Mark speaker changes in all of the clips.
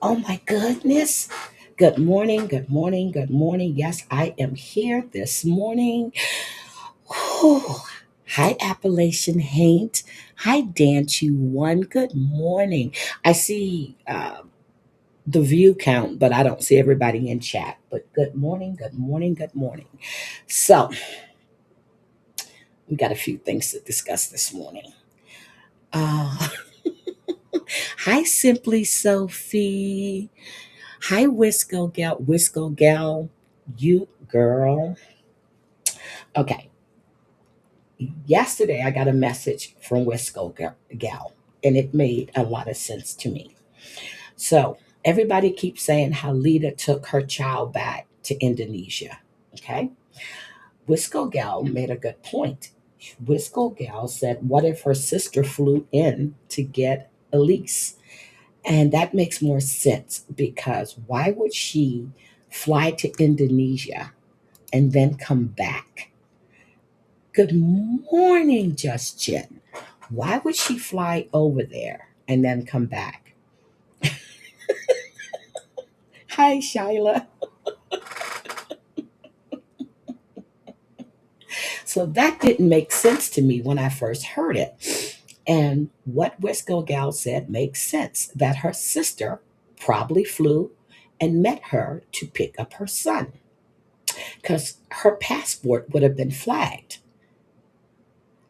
Speaker 1: Oh my goodness. Good morning, good morning, good morning. Yes, I am here this morning. Whew. Hi, Appalachian Haint. Hi, Dance You One. Good morning. I see the view count, but I don't see everybody in chat. But good morning, good morning, good morning. So, we got a few things to discuss this morning. Uh, Hi, Simply Sophie. Hi, Wisco Gal. Wisco Gal, you girl. Okay, yesterday I got a message from Wisco Gal, and it made a lot of sense to me. So, everybody keeps saying how Lita took her child back to Indonesia. Okay, Wisco Gal made a good point. Wisco Gal said, what if her sister flew in to get Elise? And that makes more sense because why would she fly to Indonesia and then come back? Good morning, Justin. Why would she fly over there and then come back? Hi, Shyla. So that didn't make sense to me when I first heard it. And what Wisco Gal said makes sense that her sister probably flew and met her to pick up her son because her passport would have been flagged.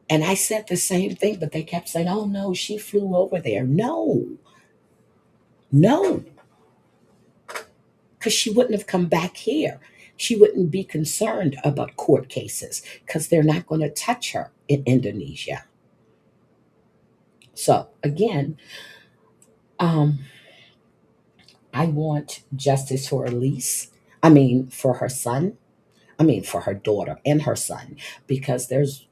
Speaker 1: And I said the same thing, but they kept saying, oh no, she flew over there. No, no, because she wouldn't have come back here. She wouldn't be concerned about court cases because they're not going to touch her in Indonesia. So again, um, I want justice for Elise. I mean, for her son. I mean, for her daughter and her son, because there's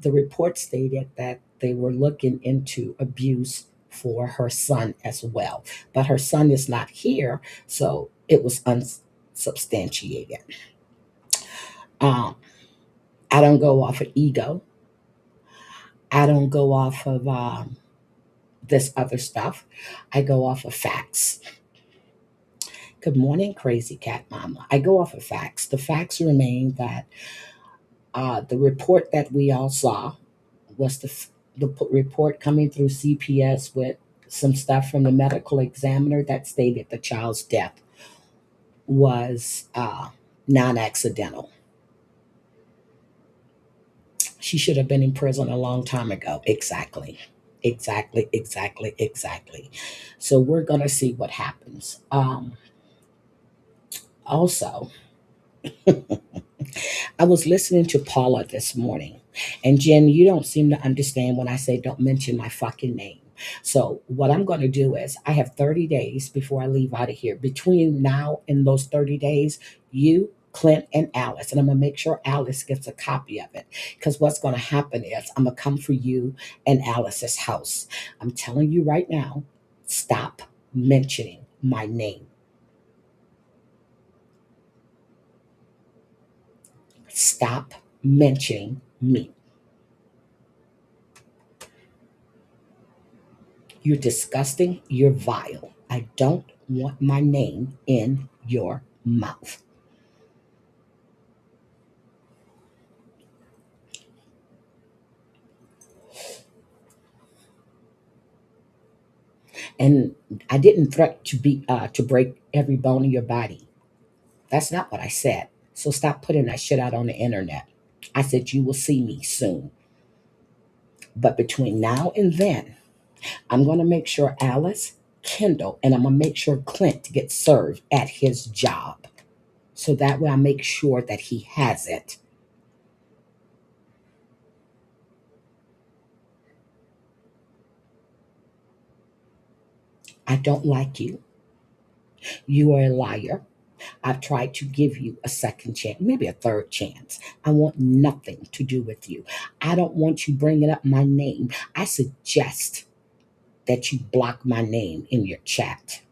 Speaker 1: the report stated that they were looking into abuse for her son as well. But her son is not here, so it was unsubstantiated. Um, I don't go off of ego. I don't go off of this other stuff. I go off of facts. Good morning, crazy cat mama. I go off of facts. The facts remain that the report that we all saw was the report coming through CPS with some stuff from the medical examiner that stated the child's death was non accidental. She should have been in prison a long time ago. Exactly. Exactly, exactly, exactly. So we're going to see what happens. Also, I was listening to Paula this morning, and Jen, you don't seem to understand when I say don't mention my fucking name. So, what I'm going to do is, I have 30 days before I leave out of here. Between now and those 30 days, you, Clint, and Alice, and I'm going to make sure Alice gets a copy of it. Because what's going to happen is, I'm going to come for you and Alice's house. I'm telling you right now, stop mentioning my name. Stop mentioning me. You're disgusting. You're vile. I don't want my name in your mouth. And I didn't threaten to break every bone in your body. That's not what I said. So stop putting that shit out on the internet. I said you will see me soon. But between now and then, I'm going to make sure Alice, Kendall, and I'm going to make sure Clint gets served at his job. So that way I make sure that he has it. I don't like you. You are a liar. I've tried to give you a second chance, maybe a third chance. I want nothing to do with you. I don't want you bringing up my name. I suggest that you block my name in your chat.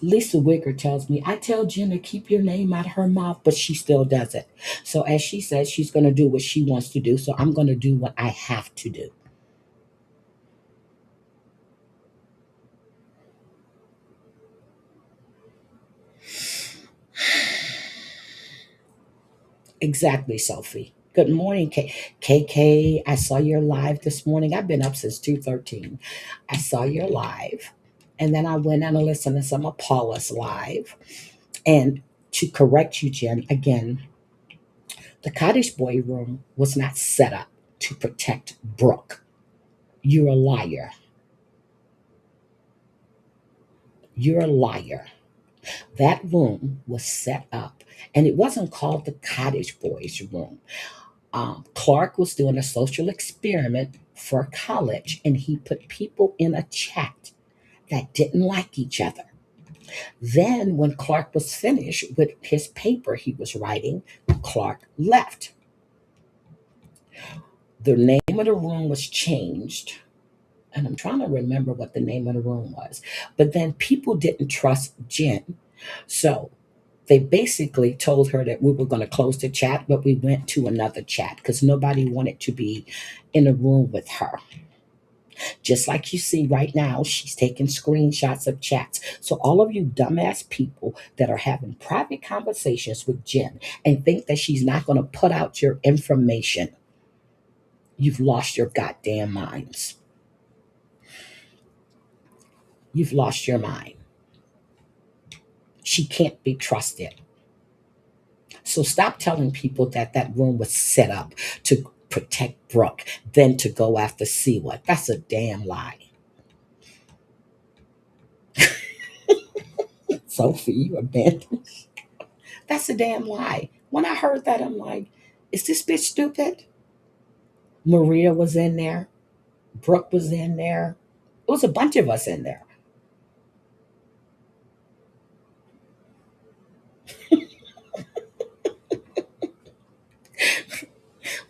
Speaker 1: Lisa Wicker tells me, I tell Jen to keep your name out of her mouth, but she still does it. So, as she says, she's going to do what she wants to do. So, I'm going to do what I have to do. Exactly, Sophie. Good morning, KK. I saw your live this morning. I've been up since 2:13. I saw your live, and then I went and listened to some of Paula's live. And to correct you, Jen, again, the cottage boy room was not set up to protect Brooke. You're a liar. You're a liar. That room was set up, and it wasn't called the cottage boys room. Clark was doing a social experiment for college, and he put people in a chat that didn't like each other. Then, when Clark was finished with his paper he was writing, Clark left. The name of the room was changed, and I'm trying to remember what the name of the room was. But then people didn't trust Jen. So they basically told her that we were going to close the chat, but we went to another chat because nobody wanted to be in a room with her. Just like you see right now, she's taking screenshots of chats. So, all of you dumbass people that are having private conversations with Jen and think that she's not going to put out your information, you've lost your goddamn minds. You've lost your mind. She can't be trusted. So stop telling people that that room was set up to protect Brooke, then to go after Siwa. That's a damn lie. Sophie, you abandoned. That's a damn lie. When I heard that, I'm like, is this bitch stupid? Maria was in there. Brooke was in there. It was a bunch of us in there.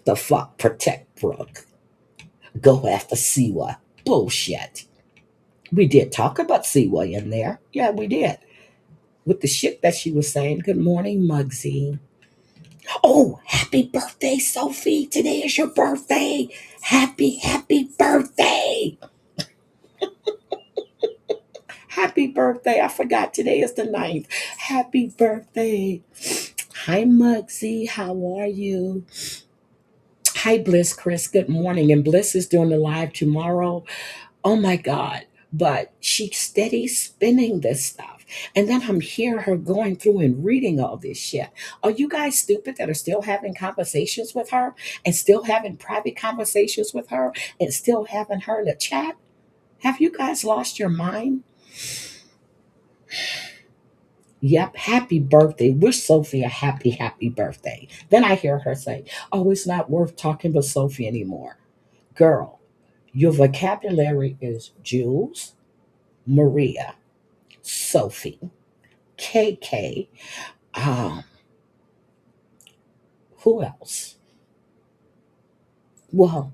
Speaker 1: The fuck? Protect Brooke. Go after Siwa. Bullshit. We did talk about Siwa in there. Yeah, we did. With the shit that she was saying. Good morning, Muggsy. Oh, happy birthday, Sophie. Today is your birthday. Happy birthday. Happy birthday. I forgot today is the 9th. Happy birthday. Hi, Muggsy. How are you? Hi, Bliss Chris. Good morning. And Bliss is doing the live tomorrow. Oh my God. But she's steady spinning this stuff. And then I'm hearing her going through and reading all this shit. Are you guys stupid that are still having conversations with her and still having private conversations with her and still having her in the chat? Have you guys lost your mind? Yep, happy birthday. Wish Sophie a happy birthday. Then I hear her say, oh, it's not worth talking to Sophie anymore. Girl, your vocabulary is Jules, Maria, Sophie, KK. Um, who else? Well,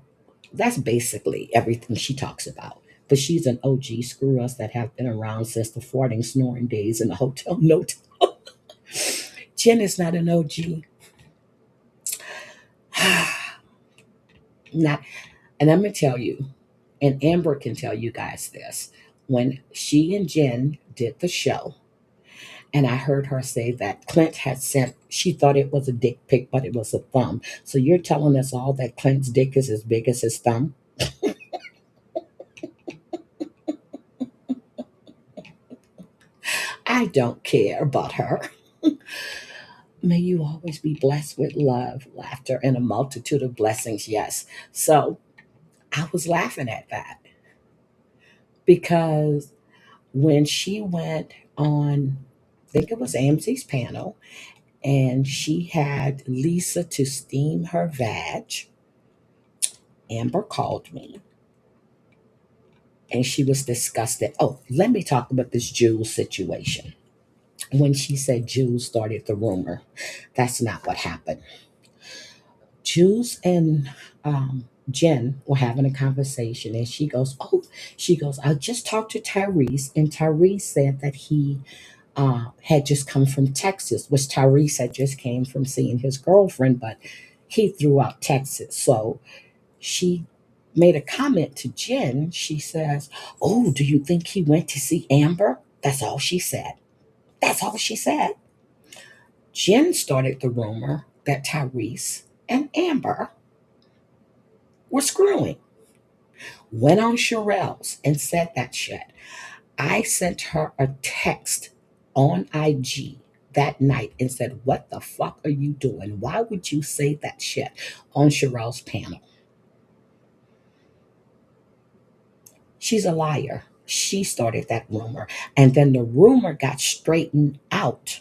Speaker 1: that's basically everything she talks about. But she's an OG screw us that have been around since the farting snoring days in the hotel. No, Jen is not an OG. Not, and I'm gonna tell you, and Amber can tell you guys this. When she and Jen did the show, and I heard her say that Clint had sent, she thought it was a dick pic, but it was a thumb. So you're telling us all that Clint's dick is as big as his thumb? I don't care about her. May you always be blessed with love, laughter, and a multitude of blessings. Yes. So I was laughing at that because when she went on, I think it was AMC's panel, and she had Lisa to steam her vag, Amber called me and she was disgusted. Oh, let me talk about this Jules situation. When she said Jules started the rumor, that's not what happened. Jules and Jen were having a conversation, and she goes, I just talked to Tyrese, and Tyrese said that he had just come from Texas, which Tyrese had just came from seeing his girlfriend, but he threw out Texas. So she made a comment to Jen. She says, oh, do you think he went to see Amber? That's all she said. That's all she said. Jen started the rumor. that Tyrese and Amber were screwing. Went on Sherelle's and said that shit. I sent her a text on IG that night and said, "What the fuck are you doing? Why would you say that shit on Sherelle's panel?" She's a liar. She started that rumor. And then the rumor got straightened out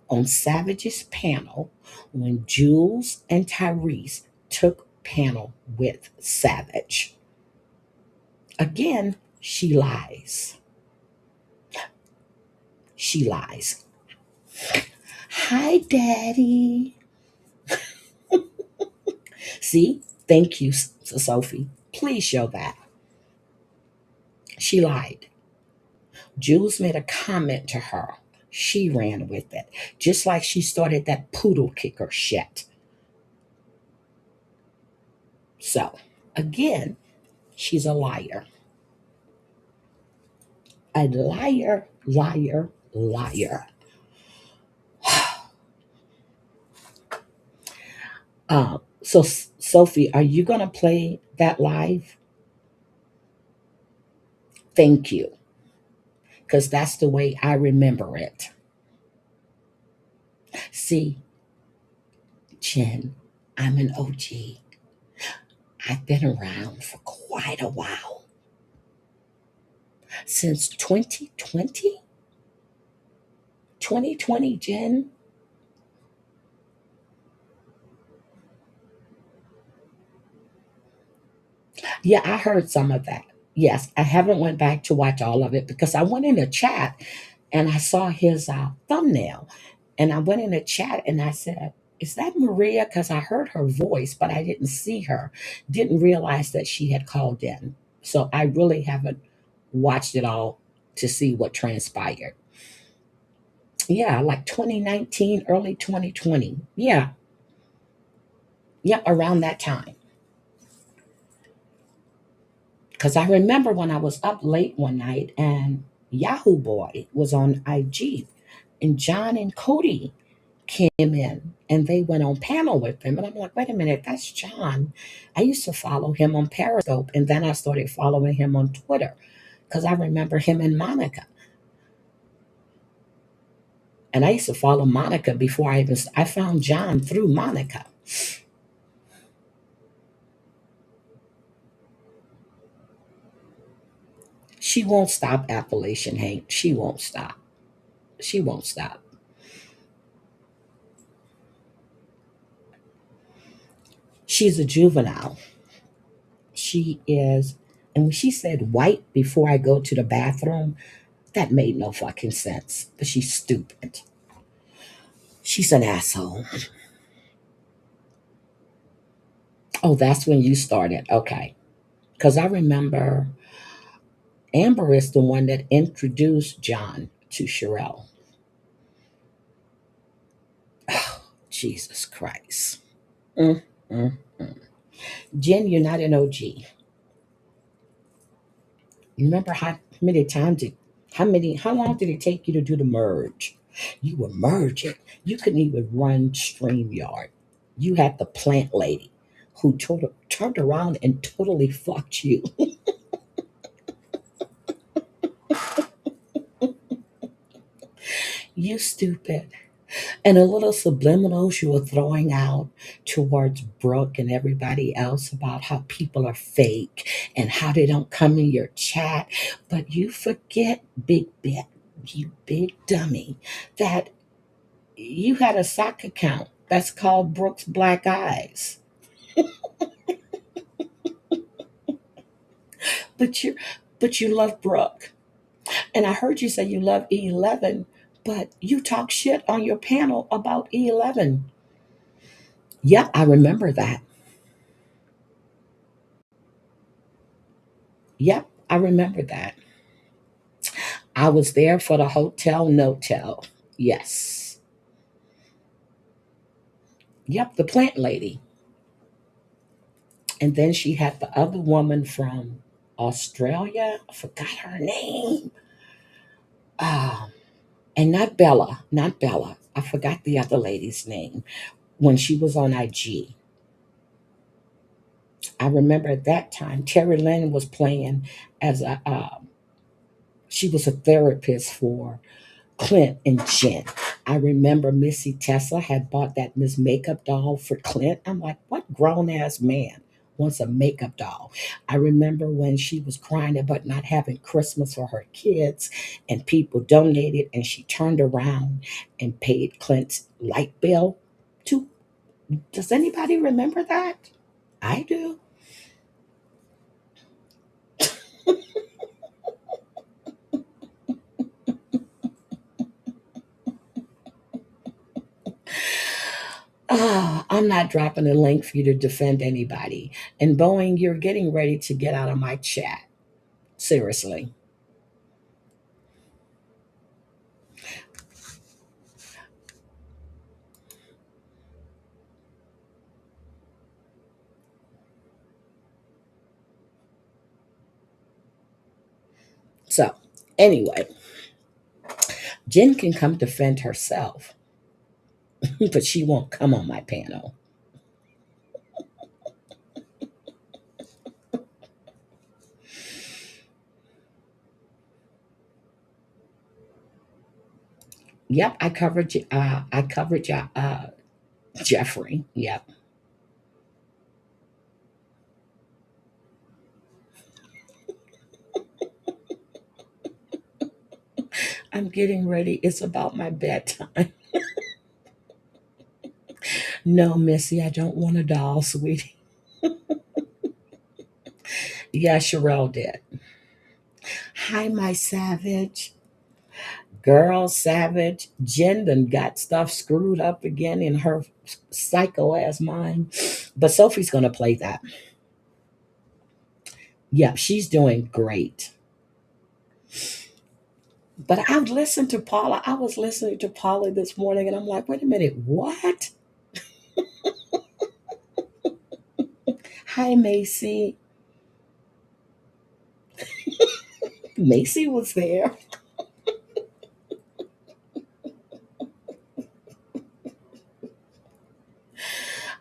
Speaker 1: on Savage's panel when Jules and Tyrese took panel with Savage. Again, she lies. She lies. Hi, Daddy. See? Thank you, Sophie. Please show that. She lied. Jules made a comment to her. She ran with it, just like she started that poodle kicker shit. So, again, she's a liar. A liar, liar, liar. So, Sophie, are you going to play that live? Thank you, because that's the way I remember it. See, Jen, I'm an OG. I've been around for quite a while. Since 2020? 2020, Jen? Yeah, I heard some of that. Yes, I haven't went back to watch all of it because I went in the chat and I saw his thumbnail, and I went in the chat and I said, "Is that Maria?" Because I heard her voice, but I didn't see her. Didn't realize that she had called in. So I really haven't watched it all to see what transpired. Yeah, like 2019, early 2020. Yeah, yeah, around that time. Because I remember when I was up late one night and Yahoo Boy was on IG, and John and Cody came in and they went on panel with him. And I'm like, wait a minute, that's John. I used to follow him on Periscope, and then I started following him on Twitter because I remember him and Monica. And I used to follow Monica before I found John through Monica. She won't stop, Appalachian Hank. She won't stop. She won't stop. She's a juvenile. She is. And when she said white before I go to the bathroom, that made no fucking sense. But she's stupid. She's an asshole. Oh, that's when you started. Okay. Because I remember Amber is the one that introduced John to Sherelle. Jesus Christ. Mm, mm, mm. Jen, you're not an OG. You remember how many times how long did it take you to do the merge? You were merging. You couldn't even run StreamYard. You had the plant lady who turned around and totally fucked you. You stupid. And a little subliminals you were throwing out towards Brooke and everybody else about how people are fake and how they don't come in your chat. But you forget, you big dummy, that you had a sock account that's called Brooke's Black Eyes. But you love Brooke. And I heard you say you love E11, but you talk shit on your panel about E11. Yep, I remember that. Yep, I remember that. I was there for the hotel no tell. Yes. Yep, the plant lady. And then she had the other woman from Australia. I forgot her name. Um, and not Bella, not Bella. I forgot the other lady's name. when she was on IG. I remember at that time Terry Lynn was playing as a she was a therapist for Clint and Jen. I remember Missy Tessa had bought that Miss Makeup doll for Clint. I'm like, what grown ass man wants a makeup doll? I remember when she was crying about not having Christmas for her kids and people donated and she turned around and paid Clint's light bill. To Does anybody remember that? I do. I'm not dropping a link for you to defend anybody. And Boeing, you're getting ready to get out of my chat. Seriously. So, anyway, Jen can come defend herself, but she won't come on my panel. Yep, I covered. I covered Jeffrey. Yep, I'm getting ready. It's about my bedtime. No, Missy, I don't want a doll, sweetie. Yeah, Sherelle did. Hi, my savage. Girl, savage. Jen done got stuff screwed up again in her psycho ass mind. But Sophie's going to play that. Yeah, she's doing great. But I've listened to Paula. I was listening to Paula this morning and I'm like, wait a minute, what? Hi, Macy. Macy was there.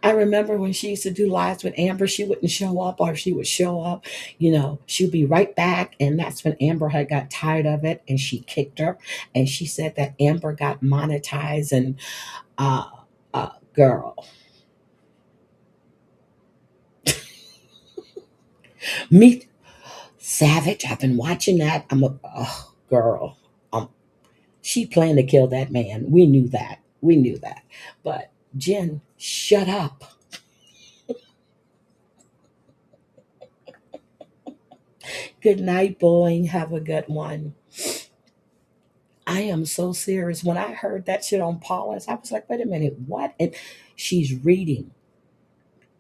Speaker 1: I remember when she used to do lives with Amber, she wouldn't show up, or if she would show up, she'd be right back. And that's when Amber had got tired of it and she kicked her. And she said that Amber got monetized and uh, girl, me, Savage. I've been watching that. Girl. Um, she planned to kill that man. We knew that. We knew that. But Jen, shut up. Good night, Boeing. Have a good one. I am so serious. When I heard that shit on Paula's, I was like, wait a minute, what? And she's reading.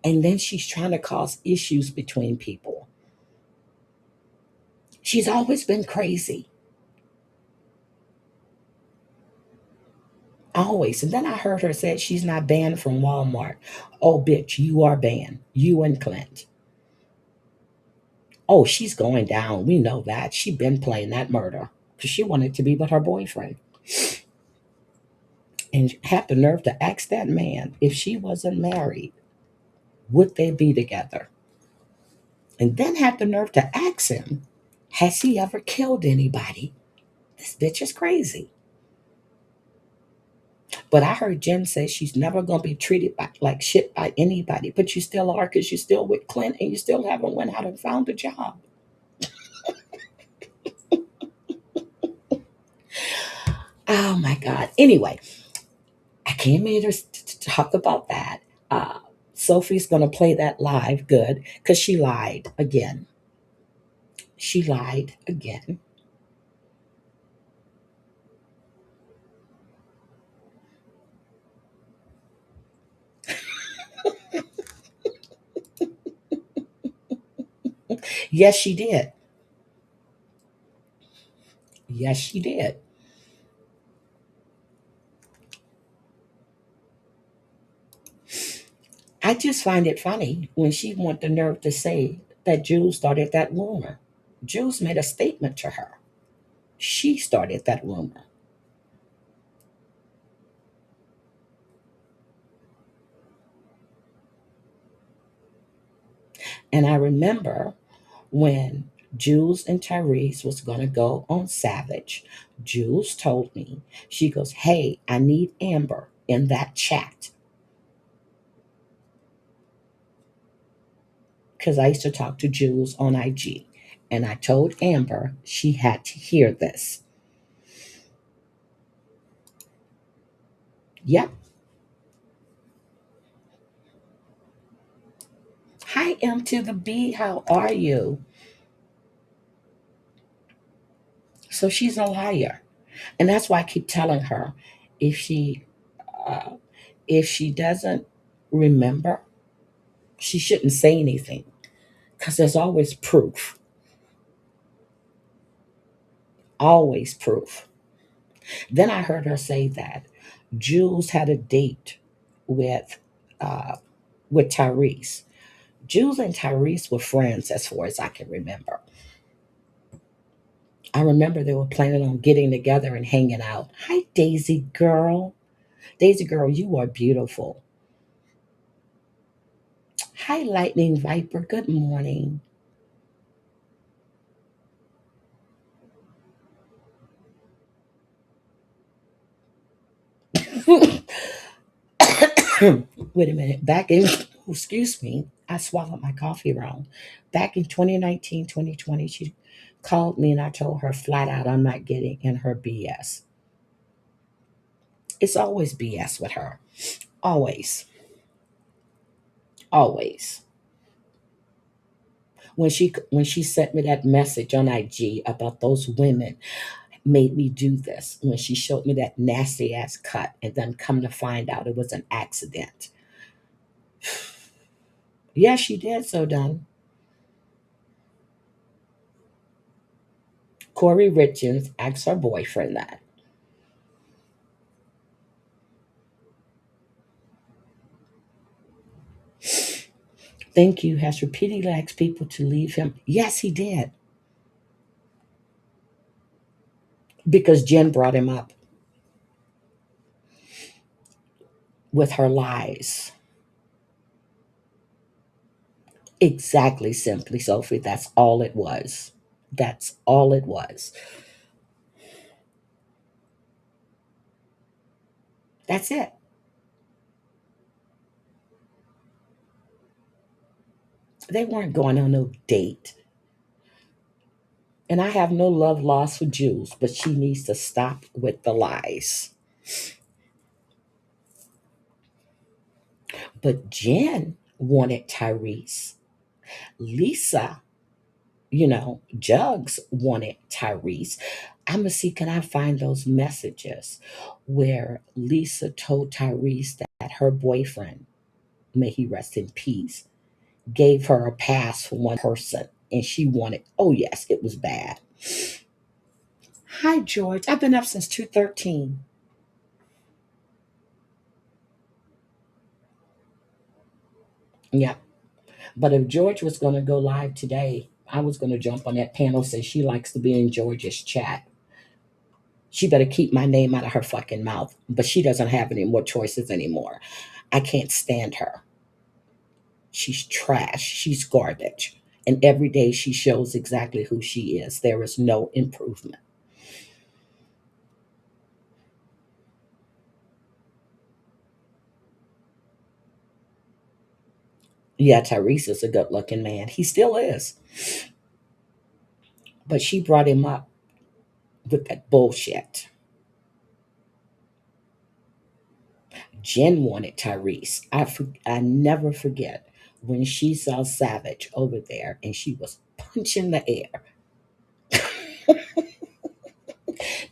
Speaker 1: And then she's trying to cause issues between people. She's always been crazy. Always. And then I heard her say she's not banned from Walmart. Oh, bitch, you are banned. You and Clint. Oh, she's going down. We know that. She been playing that murder because she wanted to be with her boyfriend. And had the nerve to ask that man if she wasn't married, would they be together? And then had the nerve to ask him, has he ever killed anybody? This bitch is crazy. But I heard Jen say she's never gonna be treated like shit by anybody. But you still are because you're still with Clint and you still haven't went out and found a job. Oh my God. Anyway, I came here to talk about that. Uh, Sophie's gonna play that live good because she lied again. She lied again. Yes, she did. Yes, she did. I just find it funny when she want the nerve to say that Jules started that rumor. Jules made a statement to her. She started that rumor. And I remember when Jules and Tyrese was going to go on Savage, Jules told me, she goes, "Hey, I need Amber in that chat." Because I used to talk to Jules on IG. And I told Amber she had to hear this. Yep. Hi, M to the B. How are you? So she's a liar. And that's why I keep telling her, if she uh, if she doesn't remember, she shouldn't say anything, because there's always proof. Always proof. Then I heard her say that Jules had a date with uh, with Tyrese. Jules and Tyrese were friends as far as I can remember. I remember they were planning on getting together and hanging out. Hi, Daisy girl. Daisy girl, you are beautiful. Hi, Lightning Viper. Good morning. Wait a minute. Back in, excuse me, I swallowed my coffee wrong. Back in 2019, 2020, she called me and I told her flat out I'm not getting in her BS. It's always BS with her. Always. Always. When she sent me that message on IG about those women made me do this, when she showed me that nasty ass cut and then come to find out it was an accident. Yeah, she did so done. Corey Richards asked her boyfriend that. Thank you has repeatedly asked people to leave him. Yes, he did. Because Jen brought him up with her lies. Exactly, simply, Sophie. That's all it was. That's all it was. That's it. They weren't going on no date. And I have no love lost for Jules, but she needs to stop with the lies. But Jen wanted Tyrese. Lisa, Jugs wanted Tyrese. I'm gonna see, can I find those messages where Lisa told Tyrese that her boyfriend, may he rest in peace, gave her a pass for one person and she wanted, oh yes, it was bad. Hi George, I've been up since 2:13. Yeah. But if George was gonna go live today, I was gonna jump on that panel, say she likes to be in George's chat. She better keep my name out of her fucking mouth. But she doesn't have any more choices anymore. I can't stand her. She's trash. She's garbage. And every day she shows exactly who she is. There is no improvement. Yeah, Tyrese is a good looking man. He still is. But she brought him up with that bullshit. Jen wanted Tyrese. I never forget when she saw Savage over there and she was punching the air.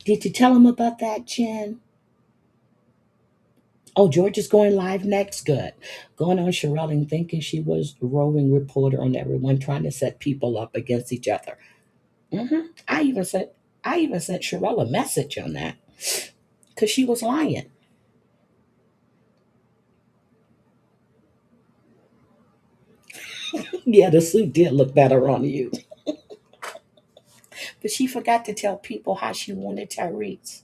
Speaker 1: Did you tell him about that, Jen? Oh, George is going live next. Good. Going on Sherelle and thinking she was the roving reporter on everyone, trying to set people up against each other. I even sent Sherelle a message on that because she was lying. Yeah, the suit did look better on you, but she forgot to tell people how she wanted Tyrese.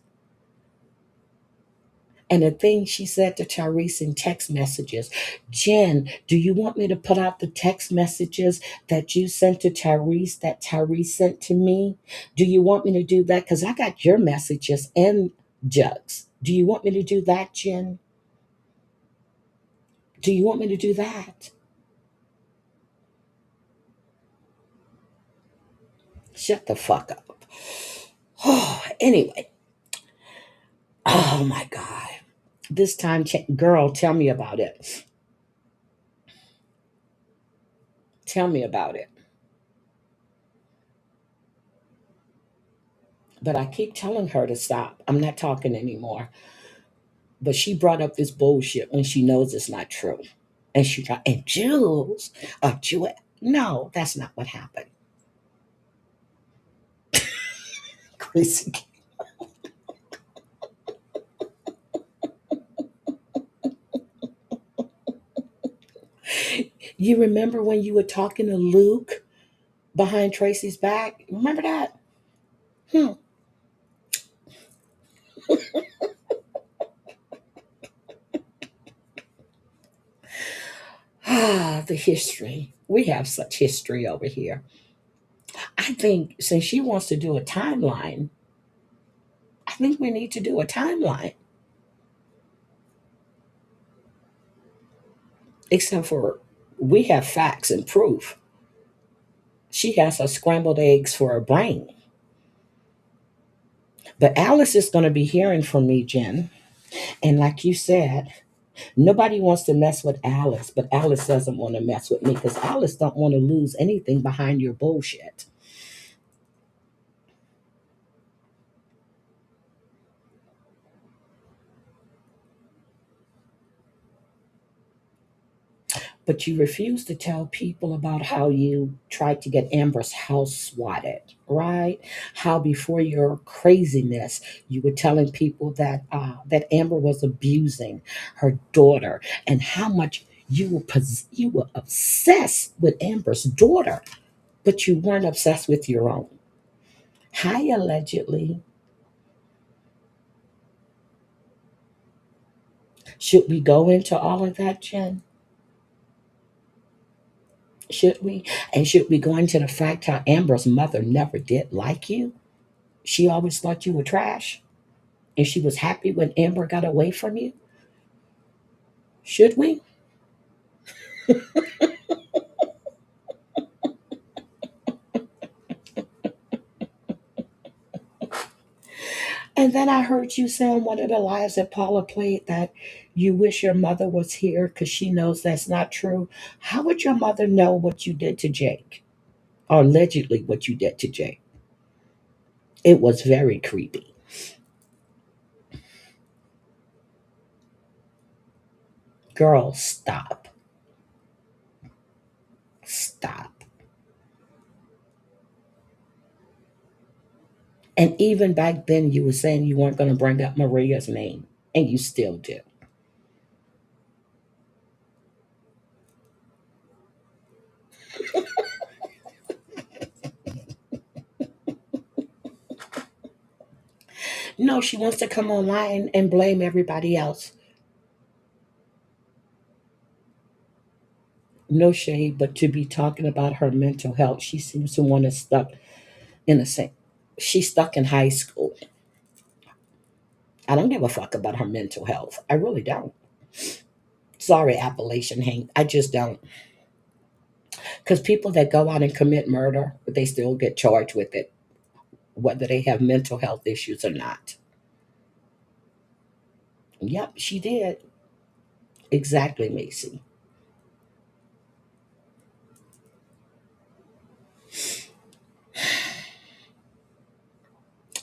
Speaker 1: And the thing she said to Tyrese in text messages, Jen, do you want me to put out the text messages that you sent to Tyrese that Tyrese sent to me? Do you want me to do that? Because I got your messages and Jugs. Do you want me to do that, Jen? Do you want me to do that? Shut the fuck up. Oh, anyway. Oh my God. This time, girl, tell me about it. Tell me about it. But I keep telling her to stop. I'm not talking anymore. But she brought up this bullshit when she knows it's not true. And she tried, and Jules, Jewel. No, that's not what happened. Chrissy. You remember when you were talking to Luke behind Tracy's back? Remember that? Hmm. Ah, the history. We have such history over here. I think since she wants to do a timeline, I think we need to do a timeline. Except for we have facts and proof. She has her scrambled eggs for a brain. But Alice is going to be hearing from me, Jen. And like you said, nobody wants to mess with Alice, but Alice doesn't want to mess with me because Alice don't want to lose anything behind your bullshit. But you refuse to tell people about how you tried to get Amber's house swatted, right? How before your craziness, you were telling people that that Amber was abusing her daughter, and how much you were obsessed with Amber's daughter, but you weren't obsessed with your own. Hi, allegedly. Should we go into all of that, Jen? Should we? And should we go into the fact how Amber's mother never did like you? She always thought you were trash, and she was happy when Amber got away from you. Should we? And then I heard you say on one of the lives that Paula played that you wish your mother was here because she knows that's not true. How would your mother know what you did to Jake? Or allegedly what you did to Jake? It was very creepy. Girl, stop. Stop. And even back then, you were saying you weren't going to bring up Maria's name, and you still do. No, she wants to come online and blame everybody else. No shade, but to be talking about her mental health, she seems to want to stuck in a same. She's stuck in high school. I don't give a fuck about her mental health. I really don't. Sorry, Appalachian Hank. I just don't. Because people that go out and commit murder, they still get charged with it, whether they have mental health issues or not. Yep, she did. Exactly, Macy.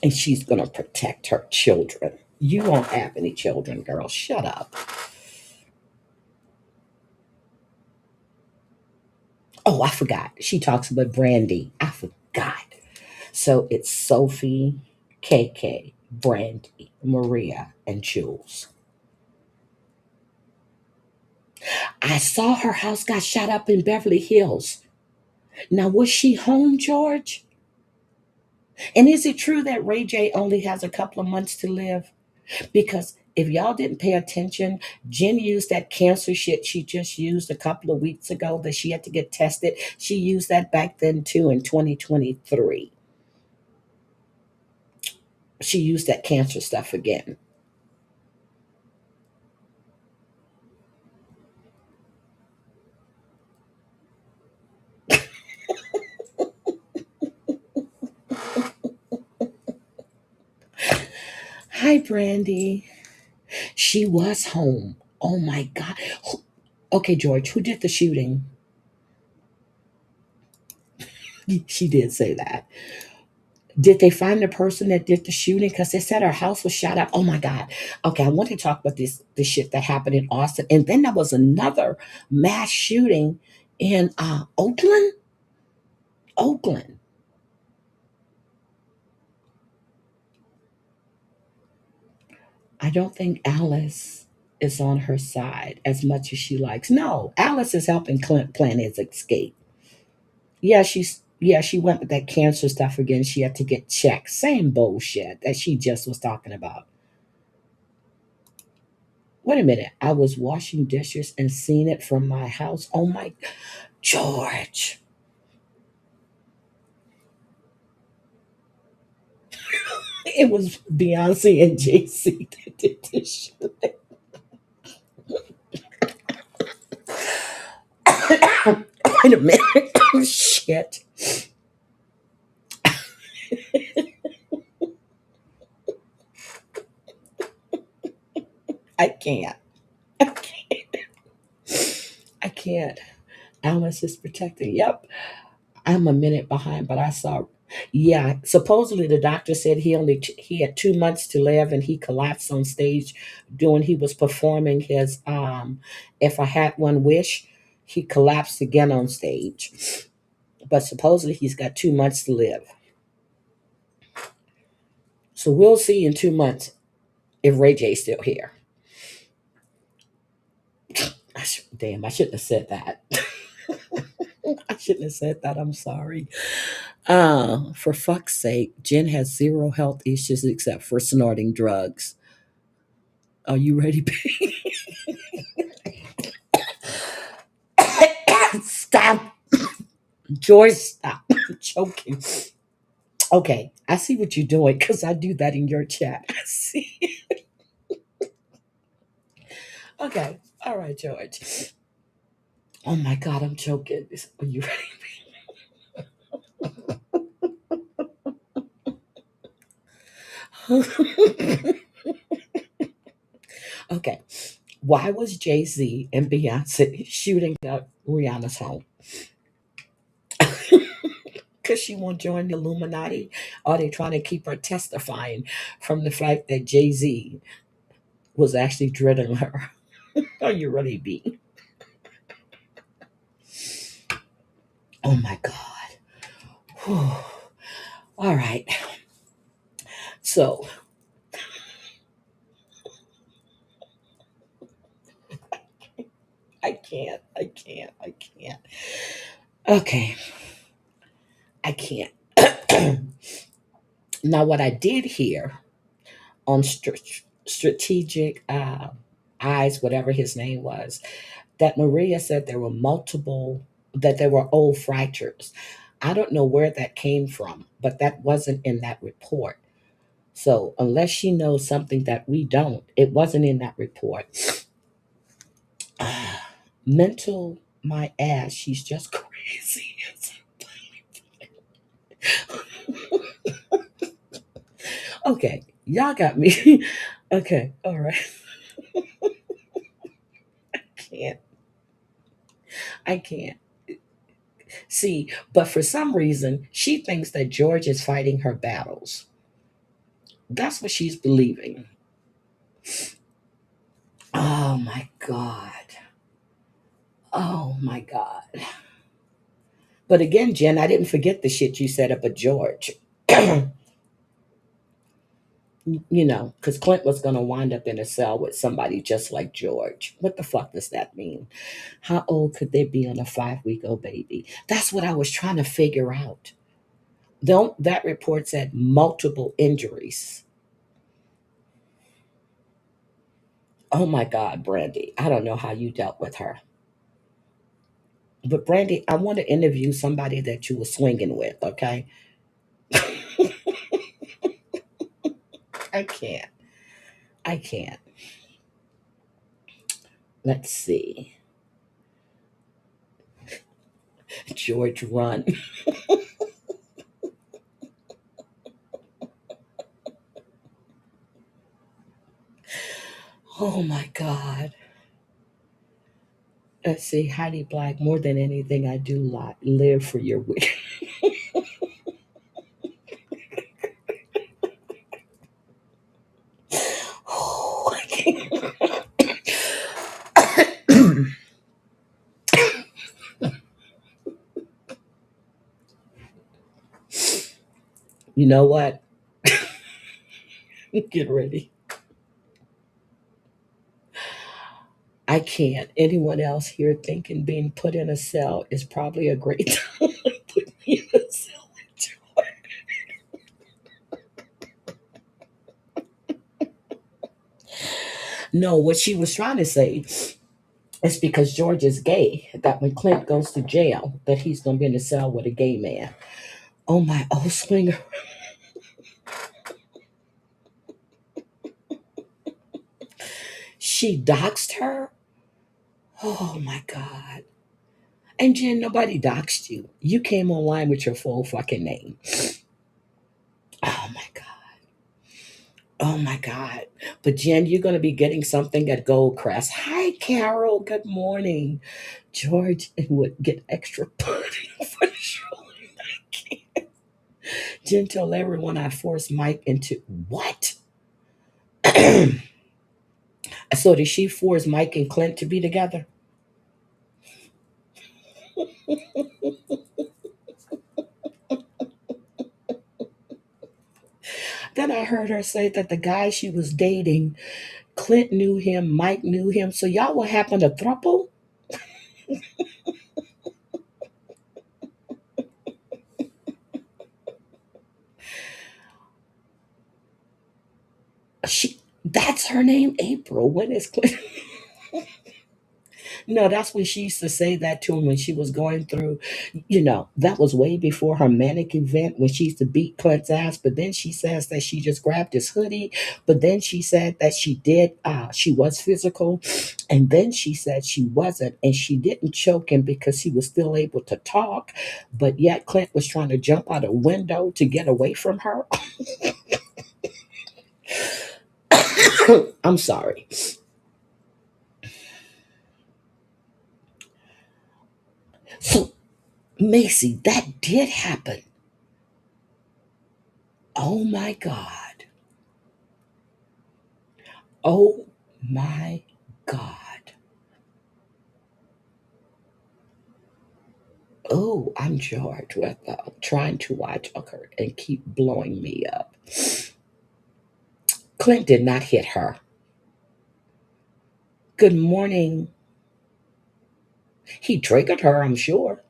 Speaker 1: And she's going to protect her children. You won't have any children, girl. Shut up. Oh, I forgot. She talks about Brandy. I forgot. So it's Sophie, KK, Brandy, Maria, and Jules. I saw her house got shot up in Beverly Hills. Now, was she home, George? And is it true that Ray J only has a couple of months to live? Because if y'all didn't pay attention, Jen used that cancer shit she just used a couple of weeks ago that she had to get tested. She used that back then too in 2023. She used that cancer stuff again. Hi, Brandy. She was home. Oh my God. Okay, George, who did the shooting? She did say that. Did they find the person that did the shooting? Because they said her house was shot up. Oh my God. Okay, I want to talk about this shit that happened in Austin. And then there was another mass shooting in Oakland. Oakland. I don't think Alice is on her side as much as she likes. No, Alice is helping Clint plan his escape. Yeah, she went with that cancer stuff again. She had to get checked. Same bullshit that she just was talking about. Wait a minute. I was washing dishes and seen it from my house. Oh my George. It was Beyonce and Jay-Z that did this shit. Wait a minute. Shit. I can't. I can't. I can't. Alice is protecting. Yep. I'm a minute behind, but I saw. Yeah, supposedly the doctor said he had 2 months to live, and he collapsed on stage doing he was performing his "If I Had One Wish." He collapsed again on stage, but supposedly he's got 2 months to live. So we'll see in 2 months if Ray J's still here. Damn, I shouldn't have said that. I shouldn't have said that. I'm sorry. For fuck's sake, Jen has zero health issues except for snorting drugs. Are you ready, baby? Stop, Joyce. Stop. I'm choking. Okay, I see what you're doing because I do that in your chat. I see. Okay, all right, George. Oh my God, I'm choking. Are you ready? Okay, why was Jay Z and Beyonce shooting up Rihanna's home? Because she won't join the Illuminati? Are they trying to keep her testifying from the fact that Jay Z was actually drilling her? Are you ready, B? Oh my God. Whew. All right. So I can't. I can't. I can't. Okay. I can't. Now, what I did hear on strategic eyes, whatever his name was, that Maria said there were multiple, that there were old fractures. I don't know where that came from, but that wasn't in that report. So unless she knows something that we don't, it wasn't in that report. Mental, my ass, she's just crazy. Okay, y'all got me. Okay, all right. Can't. I can't. See, but for some reason, she thinks that George is fighting her battles. That's what she's believing. Oh my God. Oh my God. But again, Jen, I didn't forget the shit you said about George. Because Clint was going to wind up in a cell with somebody just like George. What the fuck does that mean? How old could they be on a 5-week old baby? That's what I was trying to figure out. Don't that report said multiple injuries? Oh my God, Brandy. I don't know how you dealt with her. But Brandy, I want to interview somebody that you were swinging with, okay? I can't. I can't. Let's see. George Run. Oh my God. Let's see. Heidi Black, more than anything I do, live for your wish. Oh, I can't. You know what? Get ready. I can't. Anyone else here thinking being put in a cell is probably a great time to put me in a cell with you. No, what she was trying to say is because George is gay, that when Clint goes to jail, that he's going to be in a cell with a gay man. Oh my, oh swinger. She doxed her? Oh my God. And Jen, nobody doxed you. You came online with your full fucking name. Oh my God. Oh my God. But Jen, you're going to be getting something at Goldcrest. Hi, Carol. Good morning. George would get extra pudding for sure. Jen told everyone I forced Mike into what? So did she force Mike and Clint to be together? Then I heard her say that the guy she was dating, Clint knew him, Mike knew him. So y'all what happened a throuple? She that's her name, April. When is Clint? No, that's when she used to say that to him when she was going through, that was way before her manic event when she used to beat Clint's ass. But then she says that she just grabbed his hoodie. But then she said that she was physical. And then she said she wasn't. And she didn't choke him because he was still able to talk. But yet Clint was trying to jump out a window to get away from her. I'm sorry. So, Macy, that did happen. Oh my God. Oh my God. Oh, I'm George with trying to watch her and keep blowing me up. Clint did not hit her. Good morning. He triggered her, I'm sure.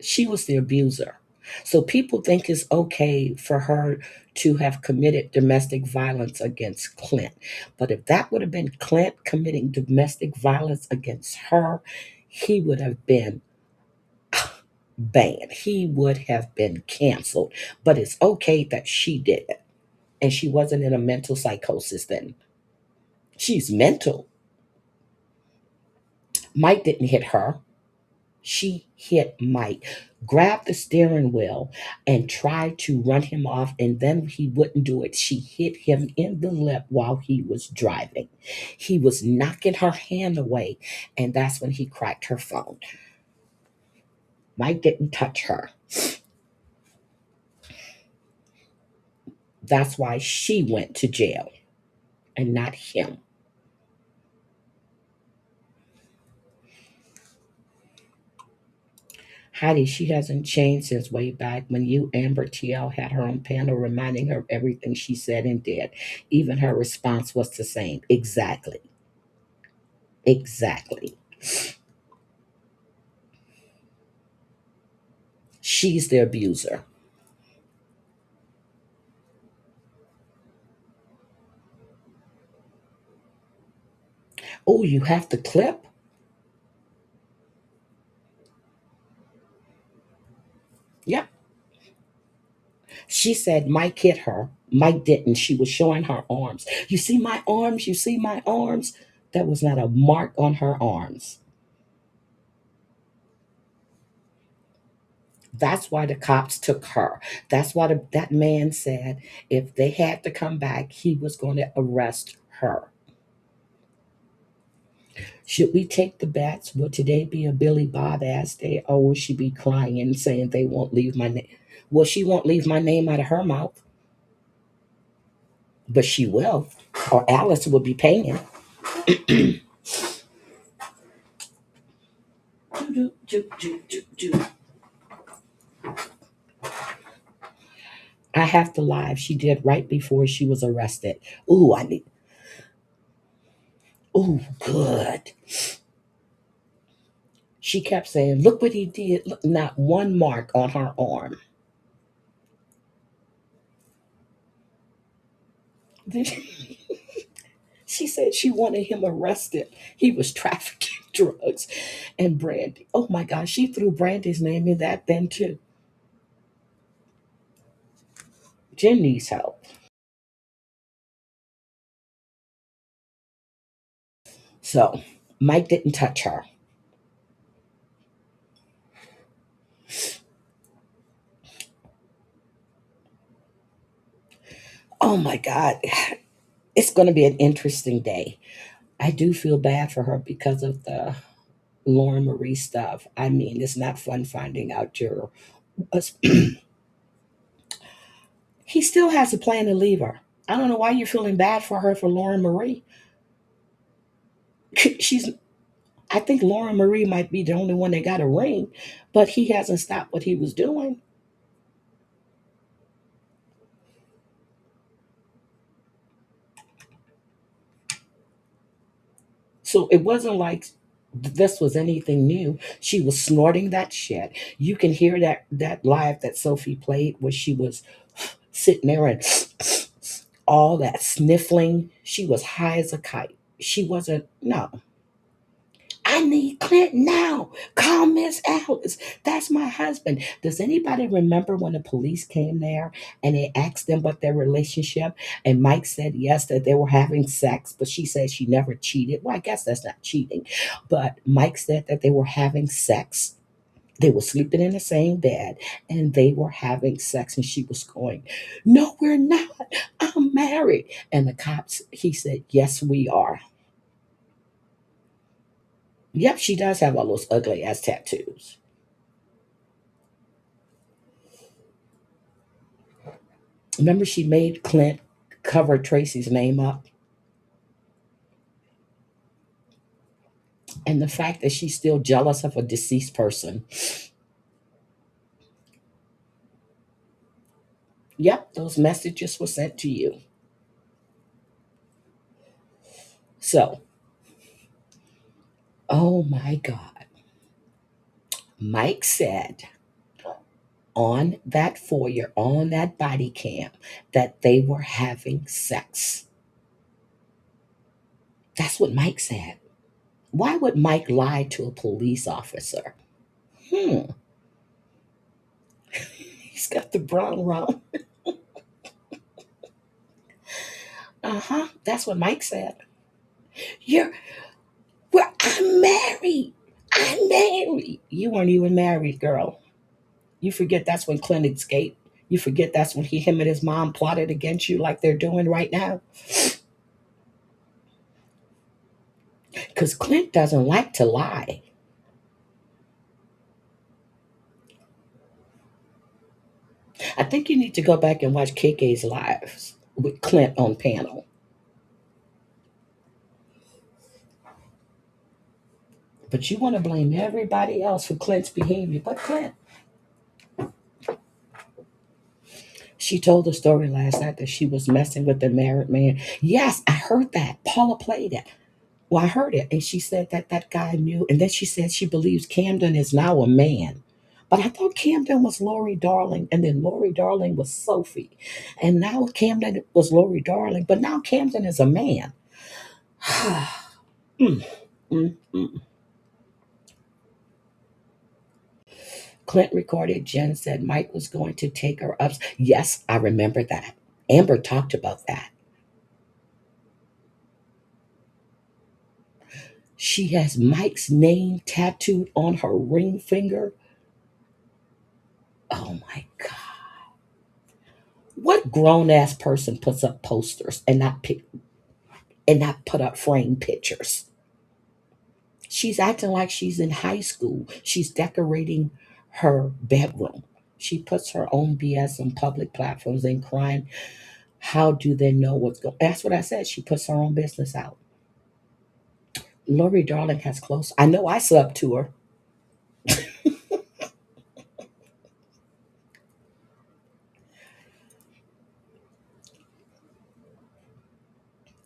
Speaker 1: She was the abuser. So people think it's okay for her to have committed domestic violence against Clint. But if that would have been Clint committing domestic violence against her, he would have been banned. He would have been canceled. But it's okay that she did it. And she wasn't in a mental psychosis then. She's mental. Mike didn't hit her. She hit Mike, grabbed the steering wheel, and tried to run him off. And then he wouldn't do it. She hit him in the lip while he was driving. He was knocking her hand away. And that's when he cracked her phone. Mike didn't touch her. That's why she went to jail and not him. Heidi, she hasn't changed since way back when you, Amber TL, had her on panel reminding her of everything she said and did. Even her response was the same. Exactly. Exactly. She's the abuser. Oh, you have the clip? Yep. She said Mike hit her. Mike didn't. She was showing her arms. You see my arms? You see my arms? That was not a mark on her arms. That's why the cops took her. That's why that man said if they had to come back, he was going to arrest her. Should we take the bets? Will today be a Billy Bob ass day, or will she be crying and saying they won't leave my name? Well, she won't leave my name out of her mouth, but she will, or Alice will be paying. I have to live. She did right before she was arrested. Ooh, I need. Ooh, good. She kept saying, "Look what he did." Look, not one mark on her arm. She said she wanted him arrested. He was trafficking drugs and Brandy. Oh my gosh, she threw Brandy's name in that then too. Jen needs help. So Mike didn't touch her. Oh my God. It's going to be an interesting day. I do feel bad for her because of the Lauren Marie stuff. I mean, it's not fun finding out you're. He still has a plan to leave her. I don't know why you're feeling bad for her for Lauren Marie. She's. I think Lauren Marie might be the only one that got a ring, but he hasn't stopped what he was doing. So it wasn't like this was anything new. She was snorting that shit. You can hear that live that Sophie played where she was sitting there and all that sniffling. She was high as a kite. She wasn't, no. I need Clint now. Call Miss Alice. That's my husband. Does anybody remember when the police came there and they asked them about their relationship? And Mike said yes, that they were having sex, but she said she never cheated. Well, I guess that's not cheating. But Mike said that they were having sex. They were sleeping in the same bed and they were having sex. And she was going, "No, we're not. I'm married." And the cops, he said, "Yes, we are." Yep, she does have all those ugly ass tattoos. Remember, she made Clint cover Tracy's name up, and the fact that she's still jealous of a deceased person. Yep, those messages were sent to you. So, oh my God. Mike said on that foyer, on that body cam, that they were having sex. That's what Mike said. Why would Mike lie to a police officer? Hmm. He's got the brown rum. Uh huh. That's what Mike said. You're Well, I'm married. I'm married. You weren't even married, girl. You forget that's when Clint escaped. You forget that's when him and his mom plotted against you like they're doing right now. Because Clint doesn't like to lie. I think you need to go back and watch KK's lives with Clint on panel. But you want to blame everybody else for Clint's behavior. But Clint, she told the story last night that she was messing with the married man. Yes, I heard that. Paula played it. Well, I heard it, and she said that that guy knew, and then she said she believes Camden is now a man. But I thought Camden was Lori Darling, and then Lori Darling was Sophie, and now Camden was Lori Darling, but now Camden is a man. Mm, mm, mm. Clint recorded. Jen said Mike was going to take her up. Yes, I remember that. Amber talked about that. She has Mike's name tattooed on her ring finger. Oh my God. What grown ass person puts up posters and not put up framed pictures? She's acting like she's in high school. She's decorating her bedroom. She puts her own BS on public platforms and crying. How do they know what's going? That's what I said. She puts her own business out. Lori Darling has close. I know I sub to her.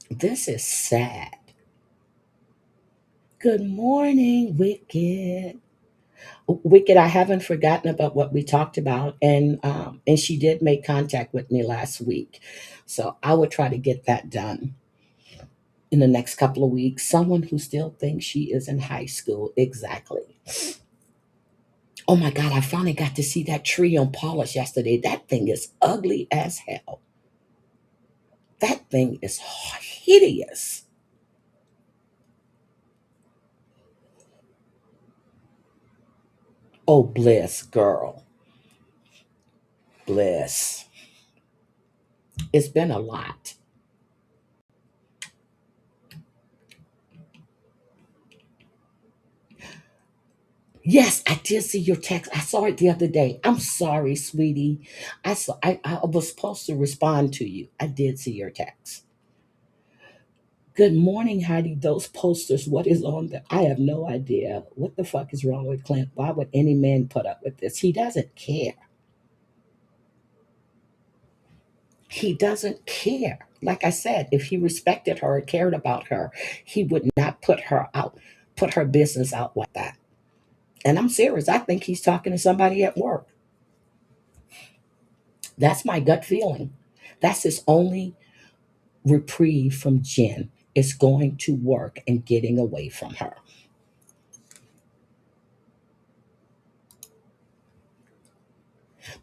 Speaker 1: This is sad. Good morning, Wicked. Wicked, I haven't forgotten about what we talked about, and she did make contact with me last week, so I would try to get that done in the next couple of weeks. Someone who still thinks she is in high school, exactly. Oh my God, I finally got to see that tree on polish yesterday. That thing is ugly as hell. That thing is hideous. Oh, Bliss, girl, Bliss. It's been a lot. Yes, I did see your text. I saw it the other day. I'm sorry, sweetie. I was supposed to respond to you. I did see your text. Good morning, Heidi. Those posters, what is on them? I have no idea. What the fuck is wrong with Clint? Why would any man put up with this? He doesn't care. He doesn't care. Like I said, if he respected her or cared about her, he would not put her business out like that. And I'm serious. I think he's talking to somebody at work. That's my gut feeling. That's his only reprieve from Jen, is going to work and getting away from her.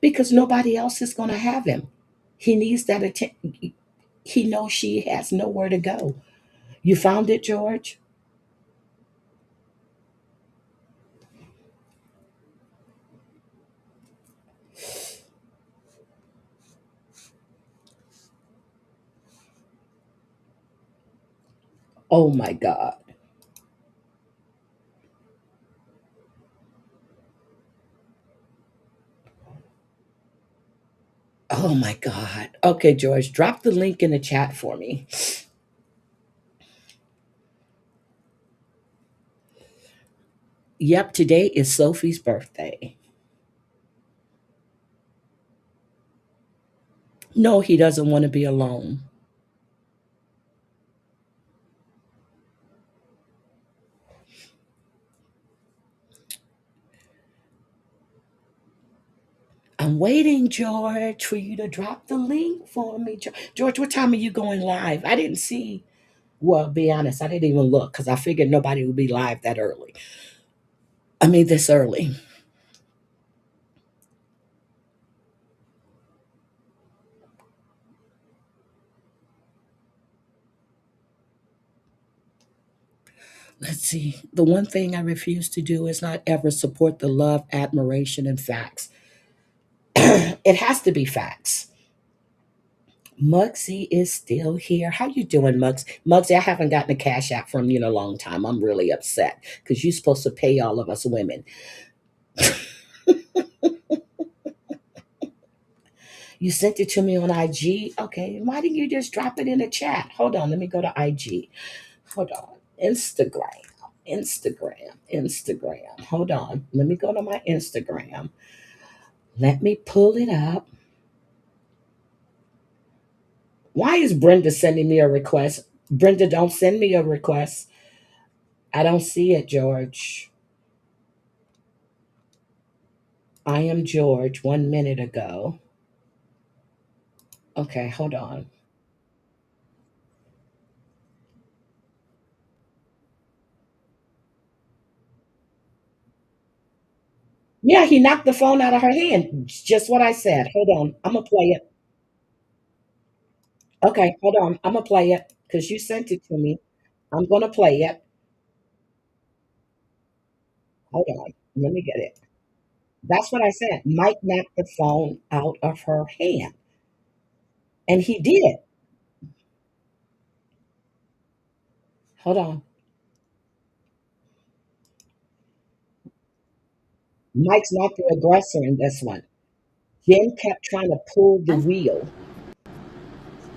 Speaker 1: Because nobody else is going to have him. He needs that attention. He knows she has nowhere to go. You found it, George? Oh my God. Oh my God. Okay, George, drop the link in the chat for me. Yep, today is Sophie's birthday. No, he doesn't want to be alone. I'm waiting, George, for you to drop the link for me. George, what time are you going live? I didn't see. Well, be honest, I didn't even look because I figured nobody would be live that early. I mean, this early. Let's see. The one thing I refuse to do is not ever support the love, admiration, and facts. It has to be facts. Muggsy is still here. How you doing, Muggs? Muggsy, I haven't gotten a cash app from you in a long time. I'm really upset because you're supposed to pay all of us women. You sent it to me on IG. Okay, why didn't you just drop it in the chat? Hold on, let me go to IG. Hold on. Instagram. Instagram. Hold on. Let me go to my Instagram. Let me pull it up. Why is Brenda sending me a request? Brenda, don't send me a request. I don't see it, George. I am George 1 minute ago. Okay, hold on. Yeah, he knocked the phone out of her hand. Just what I said. Hold on. I'm gonna play it. Okay, hold on. I'm gonna play it because you sent it to me. I'm gonna play it. Hold on. Let me get it. That's what I said. Mike knocked the phone out of her hand. And he did. Hold on. Mike's not the aggressor in this one. Jen kept trying to pull the wheel.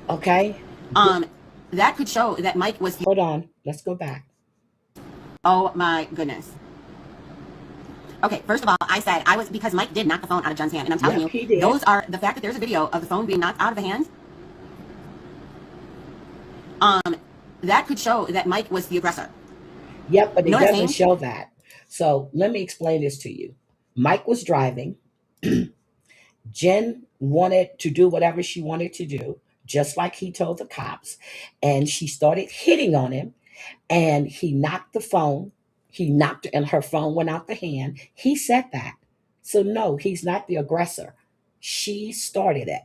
Speaker 1: Okay?
Speaker 2: Um, that could show that Mike was.
Speaker 1: Hold on. Let's go back.
Speaker 2: Oh my goodness. Okay, first of all, I said I was because Mike did knock the phone out of Jen's hand, and I'm telling
Speaker 1: Yep,
Speaker 2: you,
Speaker 1: he did.
Speaker 2: those are the fact that there's a video of the phone being knocked out of the hand. Um, that could show that Mike was the aggressor.
Speaker 1: Yep, but
Speaker 2: You know
Speaker 1: it
Speaker 2: what I'm
Speaker 1: doesn't
Speaker 2: saying?
Speaker 1: show that. So let me explain this to you. Mike was driving. Jen wanted to do whatever she wanted to do, just like he told the cops. And she started hitting on him, and he knocked the phone. He knocked, and her phone went out the hand. He said that. So no, he's not the aggressor. She started it,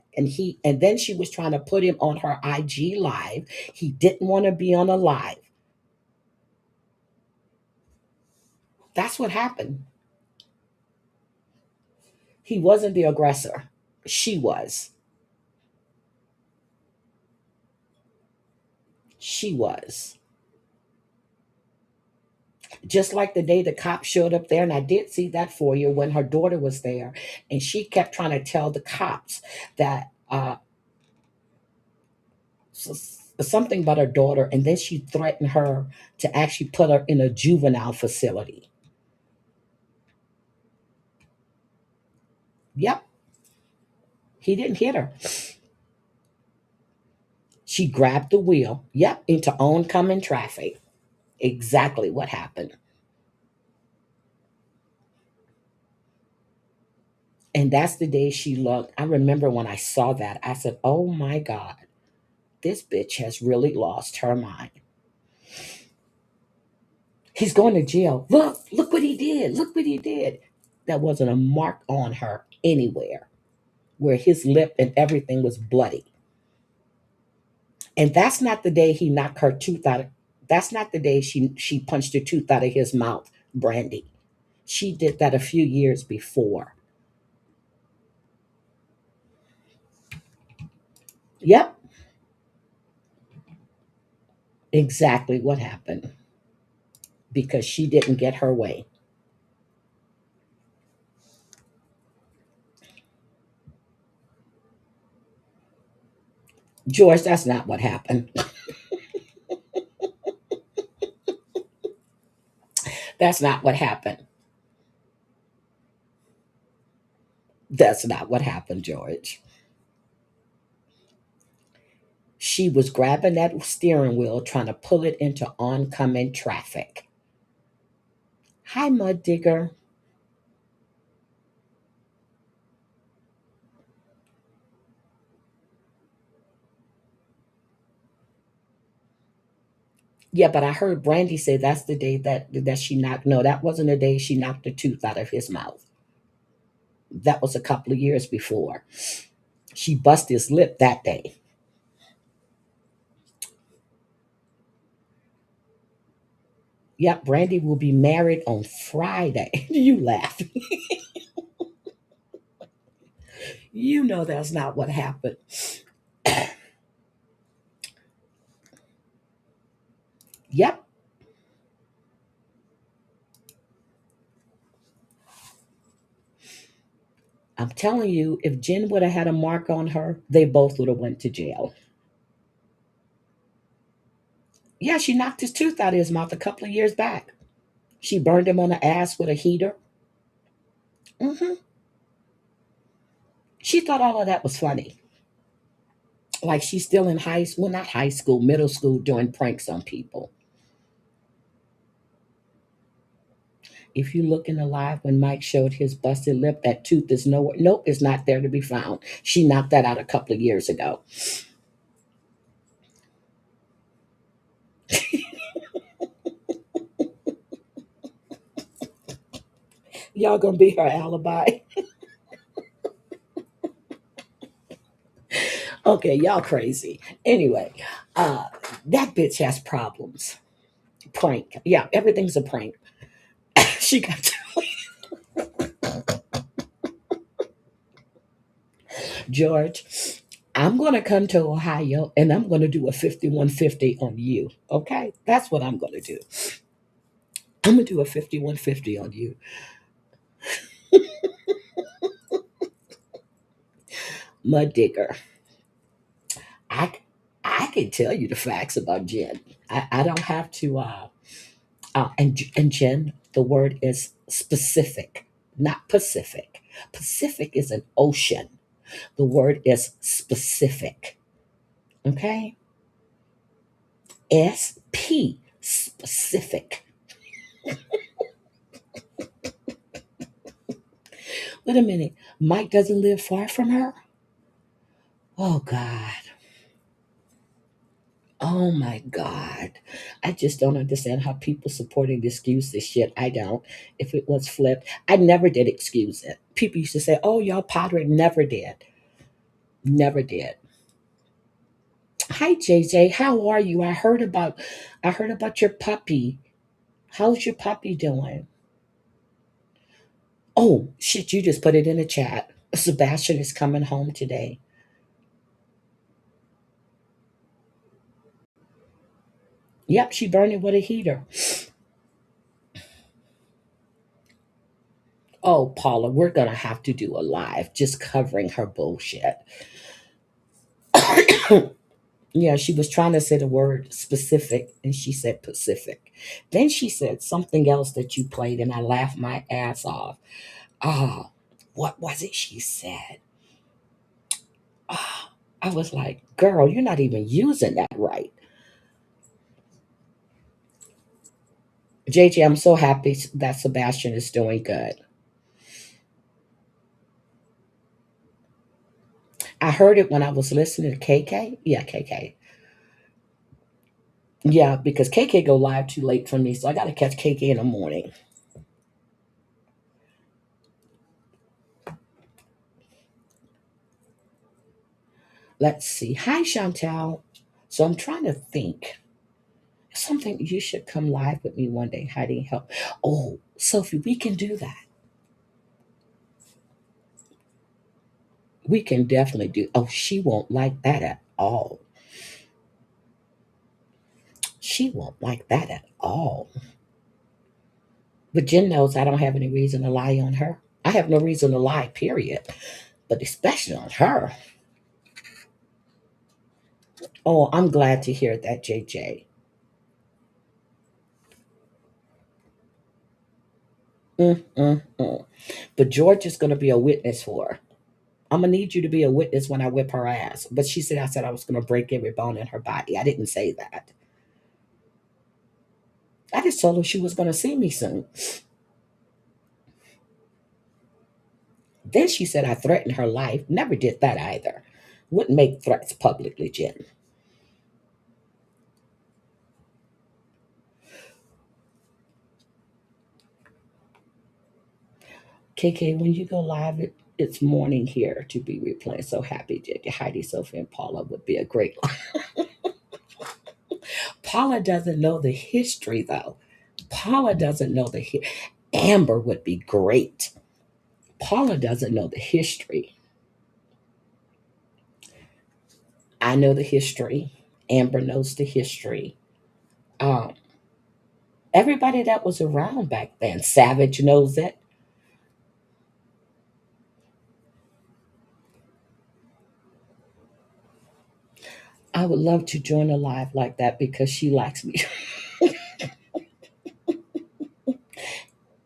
Speaker 1: and then she was trying to put him on her IG live. He didn't want to be on a live. That's what happened. He wasn't the aggressor. She was. She was. Just like the day the cop showed up there, and I did see that for you when her daughter was there, and she kept trying to tell the cops that something about her daughter, and then she threatened her to actually put her in a juvenile facility. Yep, he didn't hit her. She grabbed the wheel. Yep, into oncoming traffic. Exactly what happened. And that's the day she looked. I remember when I saw that, I said, "Oh my God, this bitch has really lost her mind." He's going to jail. Look what he did. Look what he did. There wasn't a mark on her anywhere where his lip and everything was bloody. And that's not the day he knocked her tooth out. That's not the day she punched a tooth out of his mouth, Brandy. She did that a few years before. Yep, exactly what happened because she didn't get her way. George, that's not what happened. That's not what happened. That's not what happened, George. She was grabbing that steering wheel, trying to pull it into oncoming traffic. Hi, Mud Digger. Yeah, but I heard Brandy say that's the day that she knocked. No, that wasn't the day she knocked the tooth out of his mouth. That was a couple of years before. She busted his lip that day. Yep, Brandy will be married on Friday. You laugh. You know that's not what happened. Yep, I'm telling you, if Jen would have had a mark on her, they both would have went to jail. Yeah, she knocked his tooth out of his mouth a couple of years back. She burned him on the ass with a heater. Hmm. She thought all of that was funny. Like she's still in high school, well, not high school, middle school, doing pranks on people. If you look in the live when Mike showed his busted lip, that tooth is nowhere. Nope, it's not there to be found. She knocked that out a couple of years ago. Y'all gonna be her alibi. Okay, y'all crazy. Anyway, uh, that bitch has problems. Prank. Yeah, everything's a prank. She got George. I'm going to come to Ohio and I'm going to do a 5150 on you. Okay? That's what I'm going to do. I'm going to do a 5150 on you. Mud digger. I, I can tell you the facts about Jen. I don't have to. And Jen, the word is specific, not Pacific. Pacific is an ocean. The word is specific. Okay? SP, specific. Wait a minute. Mike doesn't live far from her? Oh, God. Oh, my God. I just don't understand how people supporting excuse this shit. I don't. If it was flipped, I never did excuse it. People used to say, oh, y'all pottery. Never did. Never did. Hi, JJ. How are you? I heard about your puppy. How's your puppy doing? Oh, shit, you just put it in the chat. Sebastian is coming home today. Yep, she burned it with a heater. Oh, Paula, we're gonna have to do a live just covering her bullshit. Yeah, she was trying to say the word specific and she said Pacific. Then she said something else that you played and I laughed my ass off. Ah, what was it she said? Ah, I was like, girl, you're not even using that right. JJ, I'm so happy that Sebastian is doing good. I heard it when I was listening to KK. Yeah, KK. Yeah, because KK go live too late for me, so I got to catch KK in the morning. Let's see. Hi, Chantel. So I'm trying to think. Something you should come live with me one day, Heidi. Help. Oh, Sophie, we can do that. We can definitely do. Oh, she won't like that at all. She won't like that at all. But Jen knows I don't have any reason to lie on her. I have no reason to lie, period. But especially on her. Oh, I'm glad to hear that, JJ. Mm. But George is going to be a witness for her. I'm gonna need you to be a witness when I whip her ass. But she said I said I was gonna break every bone in her body. I didn't say that. I just told her she was gonna see me soon. Then she said I threatened her life. Never did that either. Wouldn't make threats publicly, Jen. KK, when you go live, it's morning here to be replaying. So happy, JJ. Heidi, Sophie, and Paula would be a great. Paula doesn't know the history though. Paula doesn't know Amber would be great. Paula doesn't know the history. I know the history. Amber knows the history. Um, Everybody that was around back then, Savage knows it. I would love to join a live like that because she likes me.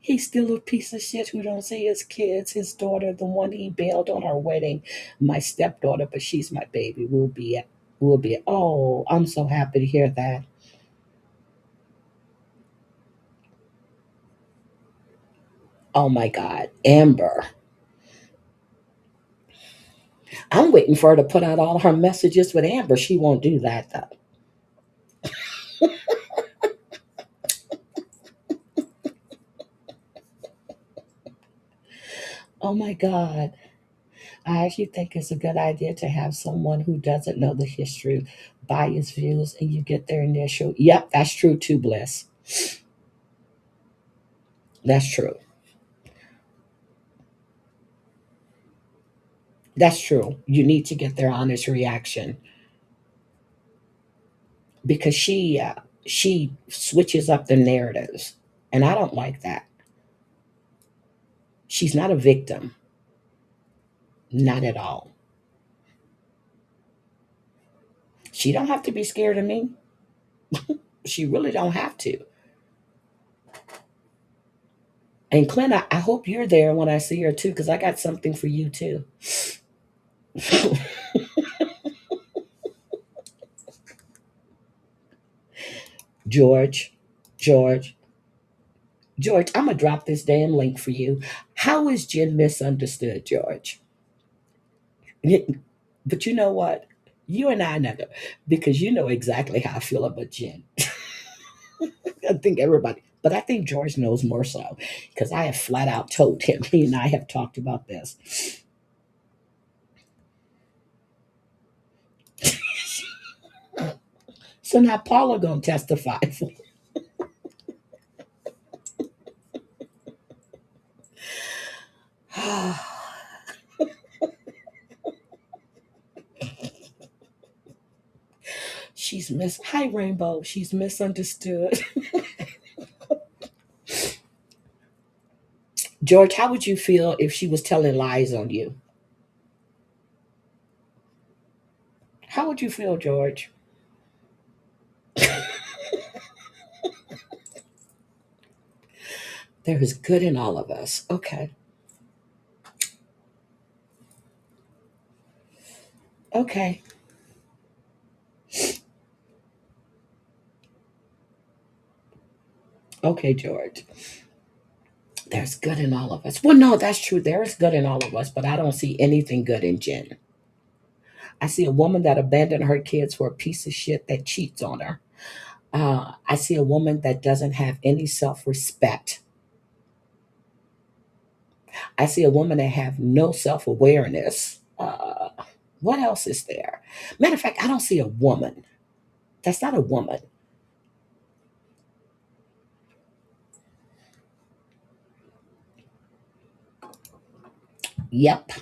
Speaker 1: He's still a piece of shit who don't see his kids. His daughter, the one he bailed on our wedding, my stepdaughter, but she's my baby. We'll be. Oh, I'm so happy to hear that. Oh my God, Amber. I'm waiting for her to put out all her messages with Amber. She won't do that though. Oh my God. I actually think it's a good idea to have someone who doesn't know the history bias views and you get their initial. Yep, that's true too, Bliss. That's true. That's true. You need to get their honest reaction because she switches up the narratives, and I don't like that. She's not a victim, not at all. She don't have to be scared of me. She really don't have to. And Clint, I hope you're there when I see her too, because I got something for you too. George, George, George, I'm gonna drop this damn link for you. How is Jen misunderstood, George? But you know what? You and I know, because you know exactly how I feel about Jen. I think everybody, but I think George knows more so because I have flat out told him. He and I have talked about this. So now Paula gonna testify for. She's miss. Hi, Rainbow. She's misunderstood. George, how would you feel if she was telling lies on you? How would you feel, George? There is good in all of us. Okay. Okay. Okay, George. There's good in all of us. Well, no, that's true. There is good in all of us, but I don't see anything good in Jen. I see a woman that abandoned her kids for a piece of shit that cheats on her. I see a woman that doesn't have any self respect. I see a woman that have no self awareness. What else is there? Matter of fact, I don't see a woman. That's not a woman. Yep.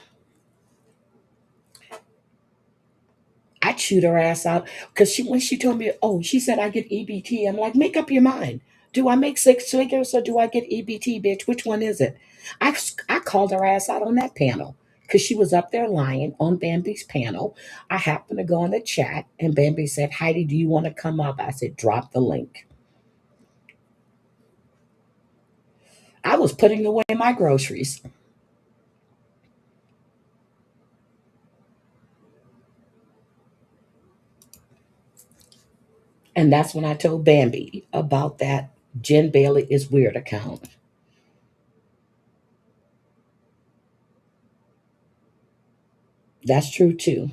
Speaker 1: I chewed her ass out because when she told me, oh, she said I get EBT. I'm like, make up your mind. Do I make six figures or do I get EBT, bitch? Which one is it? I called her ass out on that panel because she was up there lying on Bambi's panel. I happened to go in the chat and Bambi said, Heidi, do you want to come up? I said, drop the link. I was putting away my groceries. And that's when I told Bambi about that Jen Bailey is weird account. That's true too.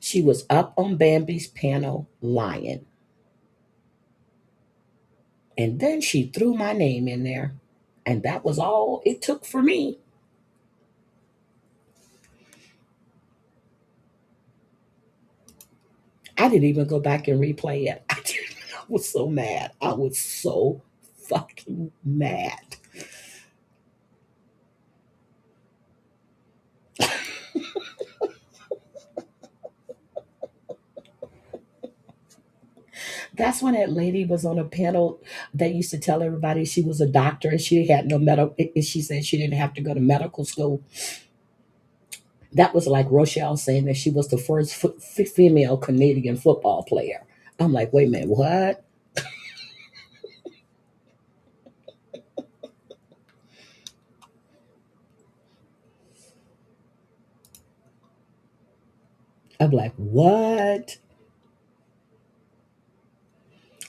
Speaker 1: She was up on Bambi's panel lying. And then she threw my name in there. And that was all it took for me. I didn't even go back and replay it. I was so mad. I was so fucking mad. That's when that lady was on a panel that used to tell everybody she was a doctor and she had no medical. She said she didn't have to go to medical school. That was like Rochelle saying that she was the first female Canadian football player. I'm like, wait a minute, what? I'm like, what?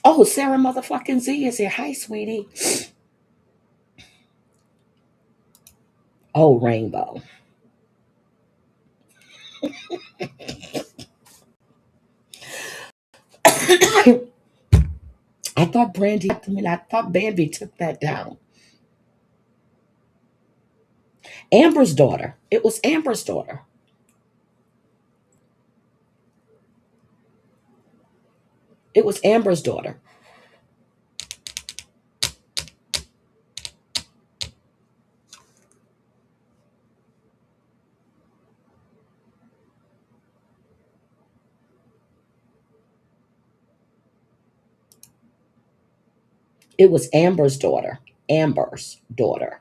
Speaker 1: Oh, Sarah motherfucking Z is here. Hi, sweetie. Oh, Rainbow. I thought Brandy, I mean, I thought Bambi took that down. Amber's daughter. It was Amber's daughter. It was Amber's daughter. It was Amber's daughter. Amber's daughter.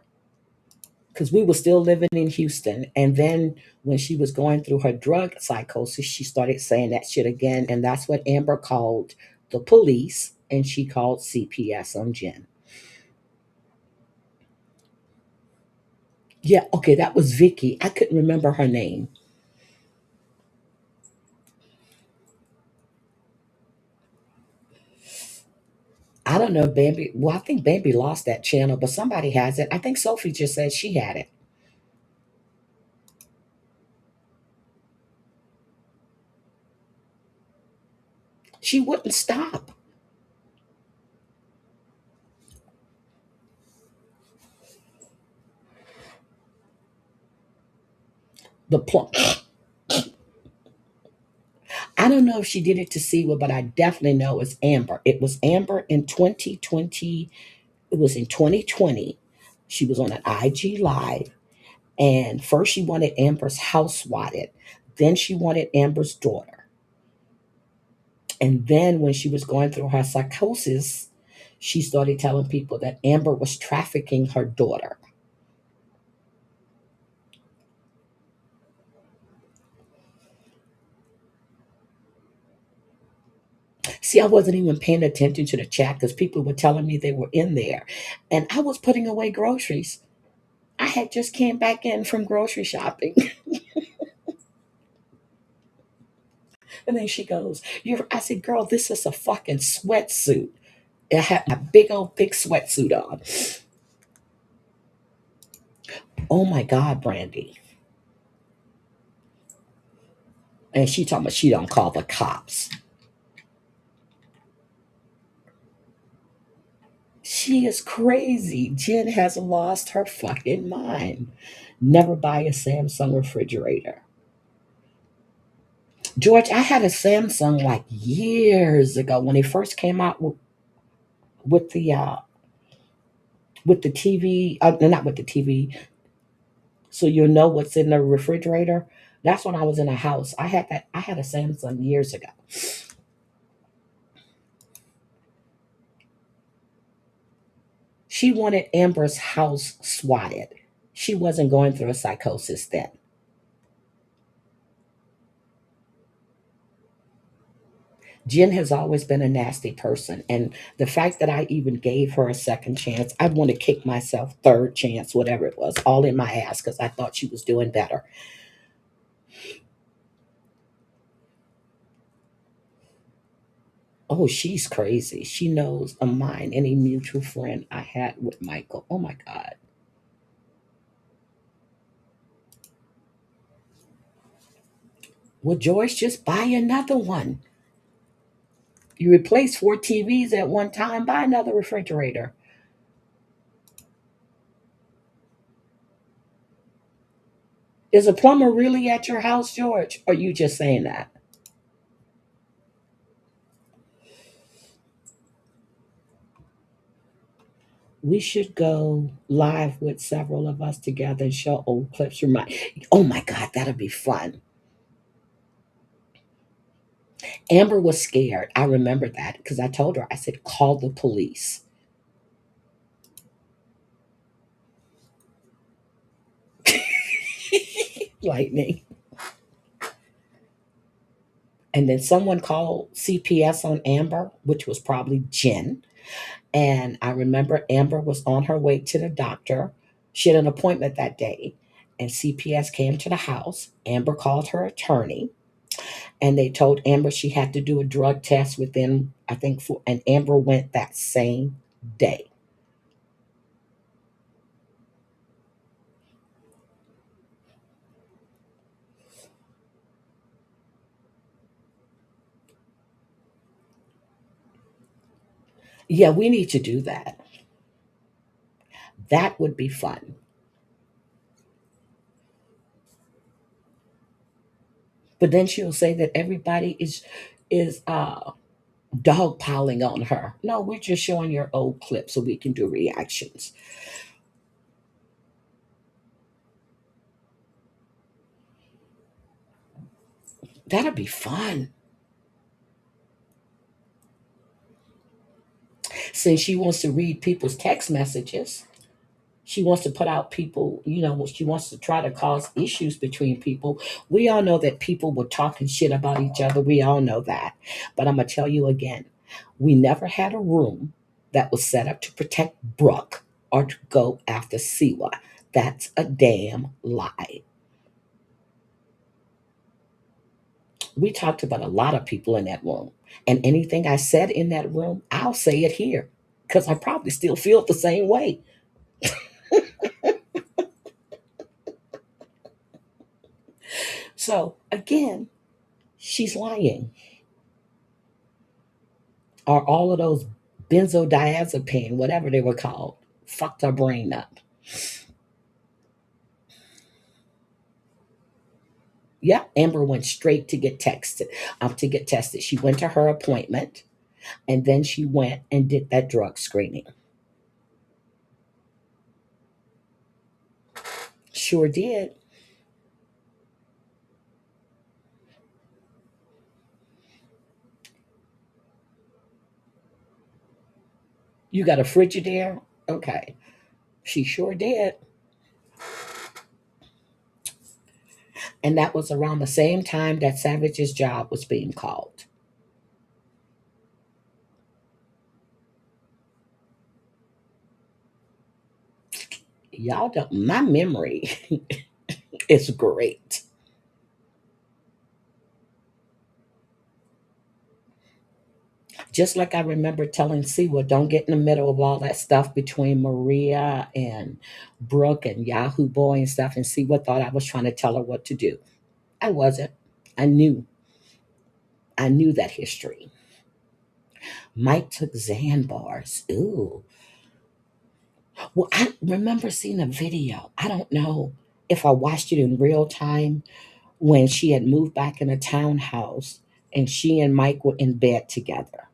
Speaker 1: Because we were still living in Houston. And then when she was going through her drug psychosis, she started saying that shit again. And that's what Amber called the police. And she called CPS on Jen. Yeah, okay, that was Vicky. I couldn't remember her name. I don't know, Bambi. Well, I think Bambi lost that channel, but somebody has it. I think Sophie just said she had it. She wouldn't stop. The plump. I don't know if she did it to Siwa, but I definitely know it's Amber. It was Amber in 2020. It was in 2020. She was on an IG live, and first she wanted Amber's house swatted. Then she wanted Amber's daughter. And then when she was going through her psychosis, she started telling people that Amber was trafficking her daughter. See, I wasn't even paying attention to the chat because people were telling me they were in there. And I was putting away groceries. I had just came back in from grocery shopping. And then she goes, I said, girl, this is a fucking sweatsuit. I had my big old big sweatsuit on. Oh my God, Brandy. And she talking about she don't call the cops. She is crazy. Jen has lost her fucking mind. Never buy a Samsung refrigerator. George, I had a Samsung like years ago when it first came out with the TV. Not with the TV, so you'll know what's in the refrigerator. That's when I was in a house. I had that. I had a Samsung years ago. She wanted Amber's house swatted. She wasn't going through a psychosis then. Jen has always been a nasty person. And the fact that I even gave her a second chance, I'd want to kick myself, third chance, whatever it was, all in my ass because I thought she was doing better. Oh, she's crazy. She knows of mine, any mutual friend I had with Michael. Oh my God. Well, George, just buy another one. You replace four TVs at one time, buy another refrigerator. Is a plumber really at your house, George? Or are you just saying that? We should go live with several of us together and show old clips from my. Oh my God, that'll be fun. Amber was scared. I remember that because I told her, I said, call the police. Lightning. And then someone called CPS on Amber, which was probably Jen. And I remember Amber was on her way to the doctor. She had an appointment that day. And CPS came to the house. Amber called her attorney and they told Amber she had to do a drug test within, I think, and Amber went that same day. Yeah, we need to do that. That would be fun. But then she'll say that everybody is dogpiling on her. No, we're just showing your old clip so we can do reactions. That'll be fun. Since she wants to read people's text messages, she wants to put out people, she wants to try to cause issues between people. We all know that people were talking shit about each other. We all know that. But I'm going to tell you again, we never had a room that was set up to protect Brooke or to go after Siwa. That's a damn lie. We talked about a lot of people in that room. And anything I said in that room, I'll say it here because I probably still feel the same way. So again, she's lying. Or all of those benzodiazepine, whatever they were called, fucked her brain up. Yeah, Amber went straight to get texted, to get tested. She went to her appointment and then she went and did that drug screening. Sure did. You got a Frigidaire? Okay. She sure did. And that was around the same time that Savage's job was being called. Y'all don't, my memory is great. Just like I remember telling Siwa, don't get in the middle of all that stuff between Maria and Brooke and Yahoo Boy and stuff. And Siwa thought I was trying to tell her what to do. I wasn't. I knew. I knew that history. Mike took Xan bars. Ooh. Well, I remember seeing a video. I don't know if I watched it in real time when she had moved back in a townhouse and she and Mike were in bed together.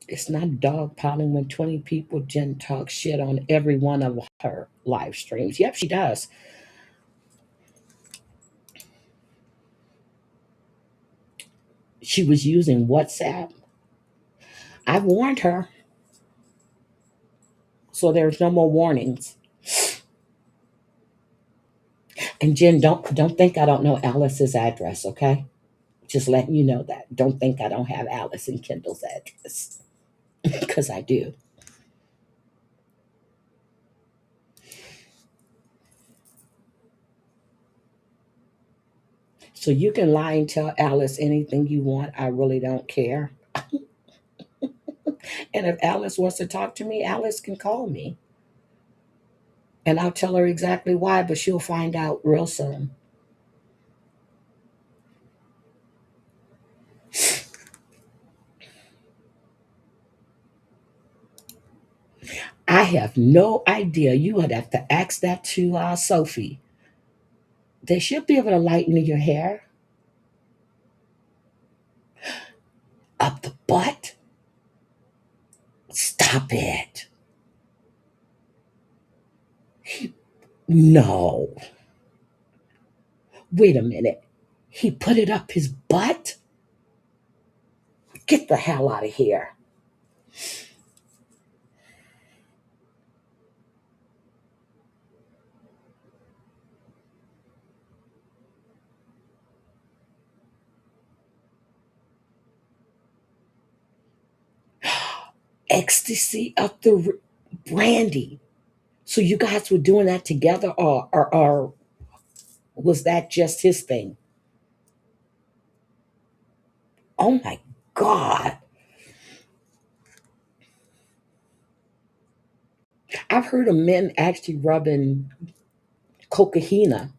Speaker 1: It's not dogpiling when 20 people Jen talk shit on every one of her live streams. Yep, she does. She was using WhatsApp. I warned her, so there's no more warnings. And Jen, don't think I don't know Alice's address, okay? Just letting you know that. Don't think I don't have Alice and Kendall's address. Because I do. So you can lie and tell Alice anything you want. I really don't care. And if Alice wants to talk to me, Alice can call me. And I'll tell her exactly why, but she'll find out real soon. I have no idea. You would have to ask that to Sophie. They should be able to lighten your hair up the butt. Stop it. No. Wait a minute. He put it up his butt? Get the hell out of here. Ecstasy up the brandy. So you guys were doing that together, or was that just his thing? Oh my God. I've heard of men actually rubbing cocaine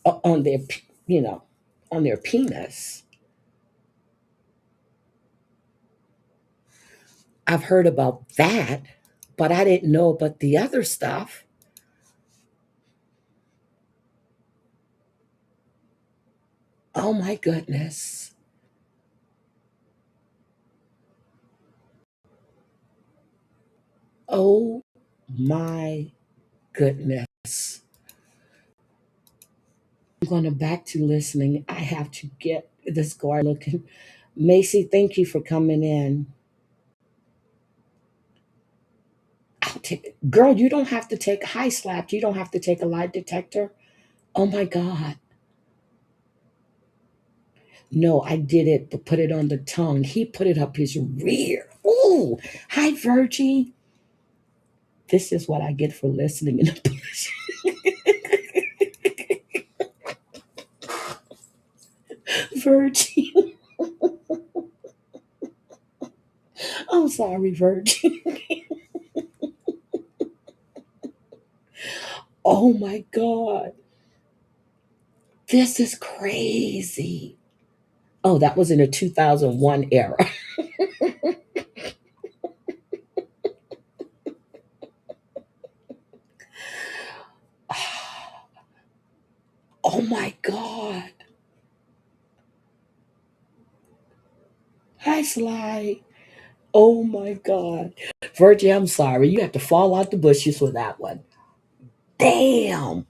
Speaker 1: on their, you know, on their penis. I've heard about that, but I didn't know about the other stuff. Oh my goodness. Oh my goodness. I'm going to back to listening. I have to get this guard looking. Macy, thank you for coming in. I'll take girl, you don't have to take high slap. You don't have to take a lie detector. Oh my God. No, I did it, but put it on the tongue. He put it up his rear. Ooh, hi, Virgie. This is what I get for listening in the bush. Virgie. I'm sorry, Virgie. Oh my God. This is crazy. Oh, that was in a 2001 era. Oh my God. Hi, Sly. Oh my God. Virgie, I'm sorry. You have to fall out the bushes for that one. Damn.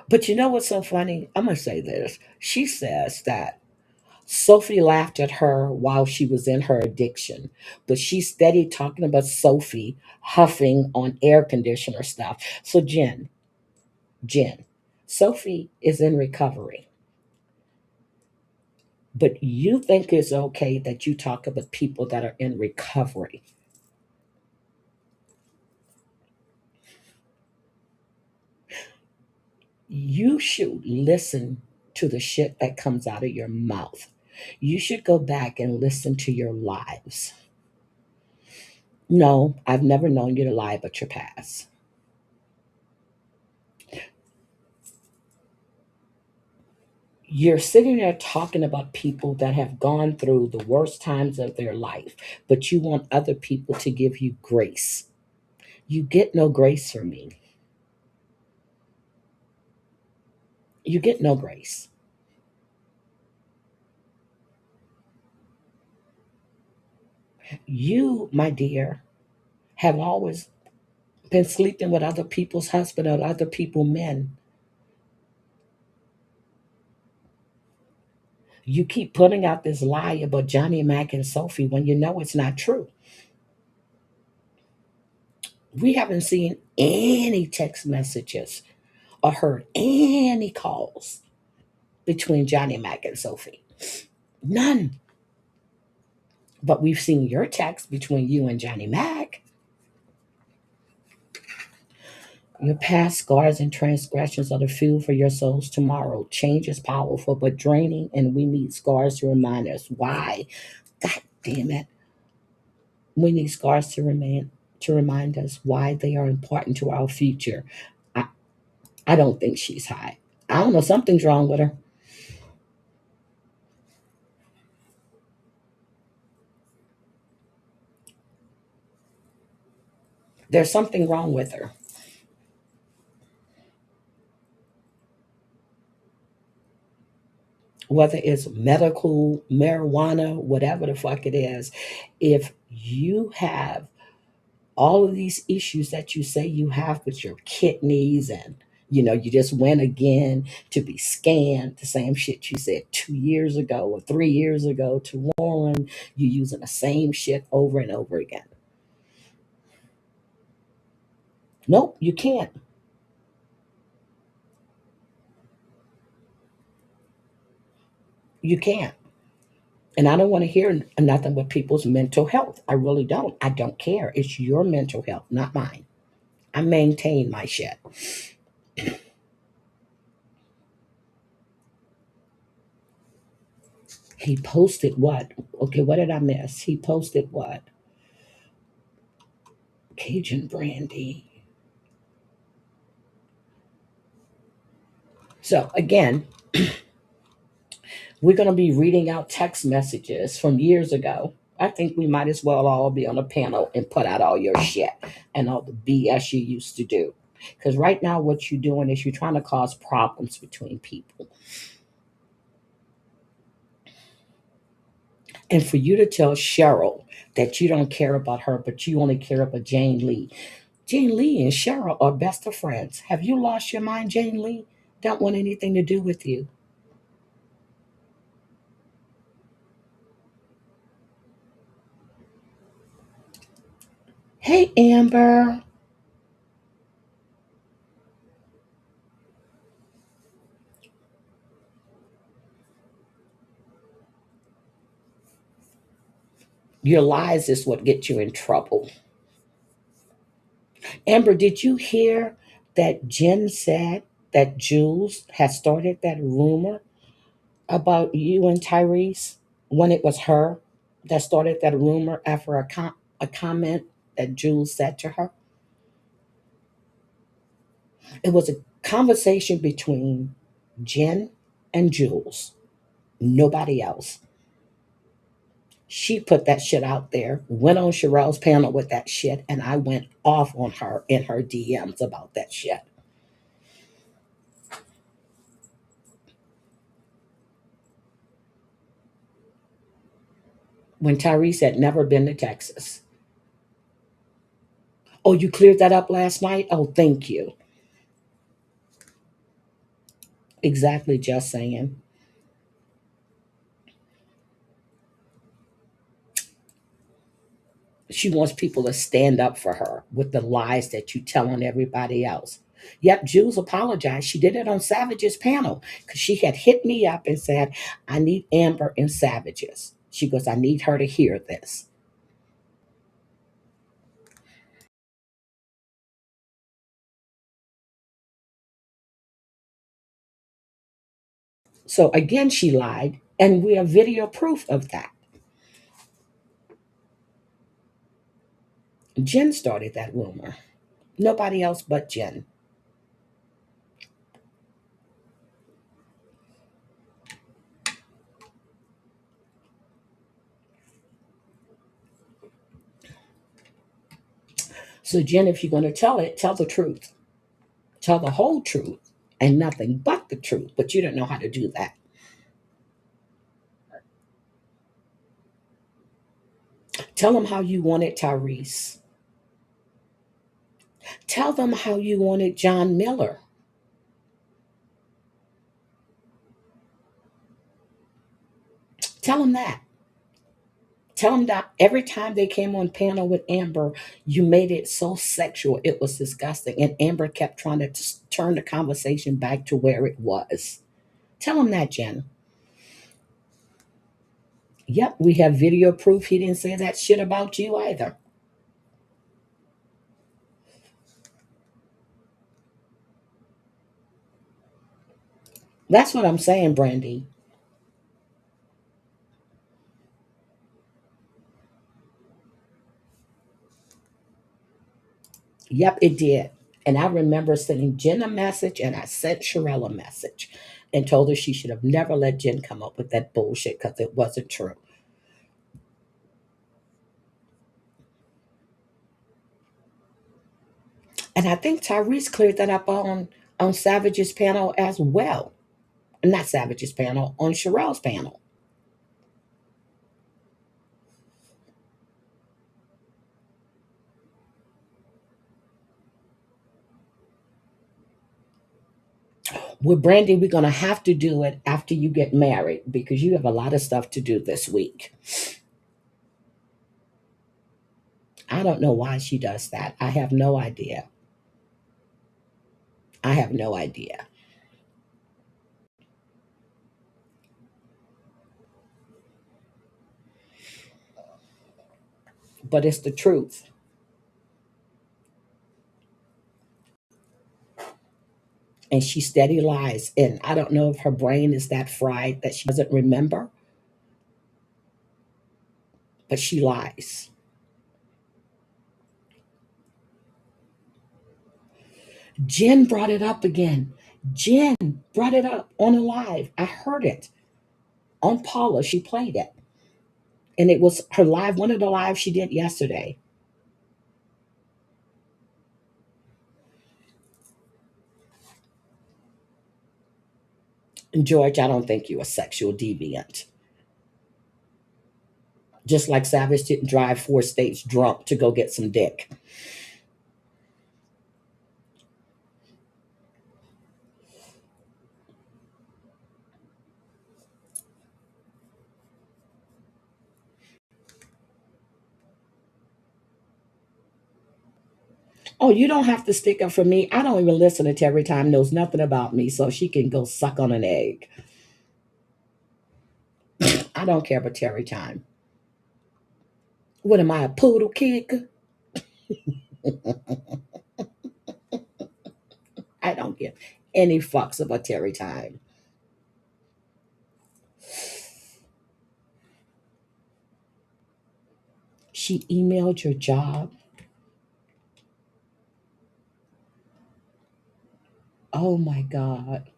Speaker 1: But you know what's so funny? I'm going to say this. She says that Sophie laughed at her while she was in her addiction, but she steady talking about Sophie huffing on air conditioner stuff. So, Jen, Sophie is in recovery, but you think it's okay that you talk about people that are in recovery. You should listen to the shit that comes out of your mouth. You should go back and listen to your lives. No, I've never known you to lie about your past. You're sitting there talking about people that have gone through the worst times of their life, but you want other people to give you grace. You get no grace from me. You get no grace. You, my dear, have always been sleeping with other people's husband or other people's men. You keep putting out this lie about Johnny Mack and Sophie when you know it's not true. We haven't seen any text messages or heard any calls between Johnny Mack and Sophie. None. But we've seen your text between you and Johnny Mack. Your past scars and transgressions are the fuel for your souls tomorrow. Change is powerful but draining, and we need scars to remind us why. God damn it. We need scars to remind us why they are important to our future. I, I don't think she's high. I don't know, something's wrong with her. There's something wrong with her. Whether it's medical, marijuana, whatever the fuck it is, if you have all of these issues that you say you have with your kidneys and you just went again to be scanned, the same shit you said 2 years ago or 3 years ago to Warren, you using the same shit over and over again. Nope, you can't. You can't. And I don't want to hear nothing but people's mental health. I really don't. I don't care. It's your mental health, not mine. I maintain my shit. He posted what? Okay, what did I miss? He posted what? Cajun Brandy. So again, we're going to be reading out text messages from years ago. I think we might as well all be on a panel and put out all your shit and all the BS you used to do. Because right now, what you're doing is you're trying to cause problems between people. And for you to tell Cheryl that you don't care about her, but you only care about Jane Lee. Jane Lee and Cheryl are best of friends. Have you lost your mind, Jane Lee? Don't want anything to do with you. Hey, Amber. Your lies is what get you in trouble. Amber, did you hear that Jen said that Jules had started that rumor about you and Tyrese when it was her that started that rumor after a comment that Jules said to her? It was a conversation between Jen and Jules, nobody else. She put that shit out there, went on Sherelle's panel with that shit, and I went off on her in her DMs about that shit. When Tyrese had never been to Texas. Oh, you cleared that up last night? Oh, thank you. Exactly, just saying. She wants people to stand up for her with the lies that you telling everybody else. Yep, Jules apologized. She did it on Savage's panel because she had hit me up and said, I need Amber in Savage's. She goes, I need her to hear this. So again, she lied, and we have video proof of that. Jen started that rumor. Nobody else but Jen. So, Jen, if you're going to tell it, tell the truth. Tell the whole truth and nothing but the truth. But you don't know how to do that. Tell them how you wanted Tyrese. Tell them how you wanted John Miller. Tell them that. Tell them that every time they came on panel with Amber, you made it so sexual. It was disgusting. And Amber kept trying to turn the conversation back to where it was. Tell them that, Jen. Yep, we have video proof he didn't say that shit about you either. That's what I'm saying, Brandy. Yep, it did. And I remember sending Jen a message and I sent Sherelle a message and told her she should have never let Jen come up with that bullshit because it wasn't true. And I think Tyrese cleared that up on Savage's panel as well. Not Savage's panel, on Sherelle's panel. With Brandy, we're going to have to do it after you get married because you have a lot of stuff to do this week. I don't know why she does that. I have no idea. I have no idea. But it's the truth. And she steady lies. And I don't know if her brain is that fried that she doesn't remember. but she lies. Jen brought it up again. Jen brought it up on a live. I heard it on Paula. She played it. And it was her live, one of the lives she did yesterday. And George, I don't think you're a sexual deviant. Just like Savage didn't drive 4 states drunk to go get some dick. Oh, you don't have to stick up for me. I don't even listen to Terry Time, knows nothing about me, so she can go suck on an egg. I don't care about Terry Time. What am I, a poodle kick? I don't give any fucks about Terry Time. She emailed your job. Oh my God.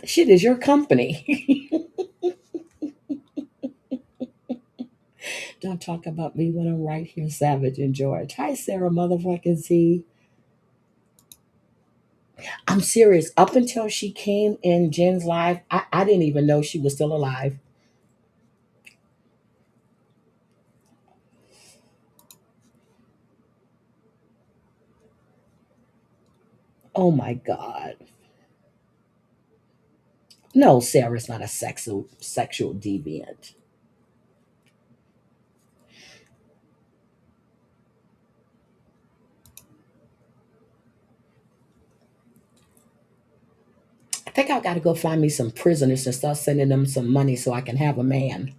Speaker 1: Shit is your company. Don't talk about me when I'm right here, Savage and George. Hi, Sarah motherfucking Z. I'm serious. Up until she came in Jen's live, I didn't even know she was still alive. Oh my God. No, Sarah's not a sexual deviant. I think I got to go find me some prisoners and start sending them some money so I can have a man.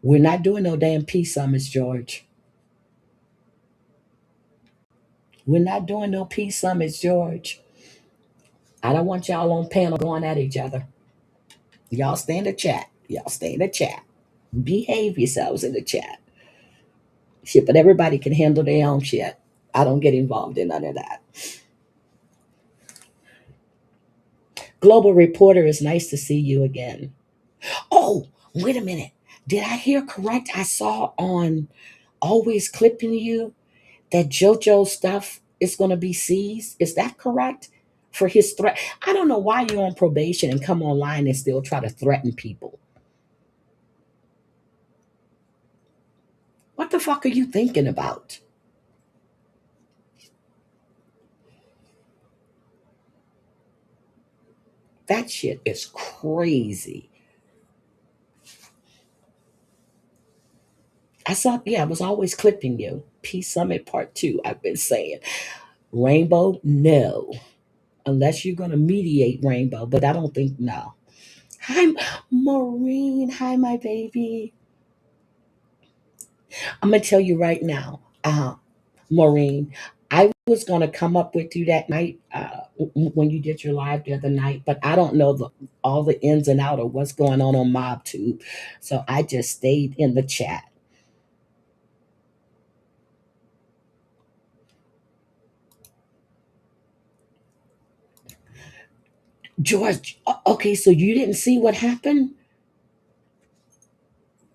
Speaker 1: We're not doing no damn peace summits, George. We're not doing no peace summits, George. I don't want y'all on panel going at each other. Y'all stay in the chat. Y'all stay in the chat. Behave yourselves in the chat. Shit, but everybody can handle their own shit. I don't get involved in none of that. Global Reporter, is nice to see you again. Oh, wait a minute. Did I hear correct? I saw on Always Clipping You that JoJo stuff is going to be seized. Is that correct? For his threat. I don't know why you're on probation and come online and still try to threaten people. What the fuck are you thinking about? That shit is crazy. I saw, yeah, I was Always Clipping You. Peace Summit Part 2, I've been saying. Rainbow, no. Unless you're going to mediate Rainbow, but I don't think, no. Hi, Maureen. Hi, my baby. I'm going to tell you right now, Maureen, I was going to come up with you that night when you did your live the other night, but I don't know all the ins and out of what's going on MobTube. So I just stayed in the chat. George, okay, so you didn't see what happened?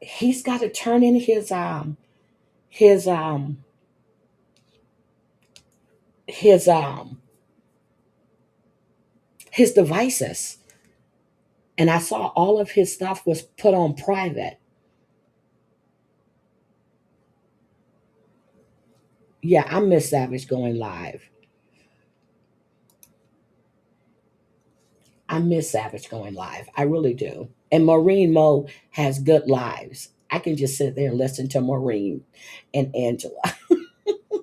Speaker 1: He's got to turn in his his um his devices. And I saw all of his stuff was put on private. Yeah, I miss Savage going live. I miss Savage going live. I really do. And Maureen Mo has good lives. I can just sit there and listen to Maureen and Angela.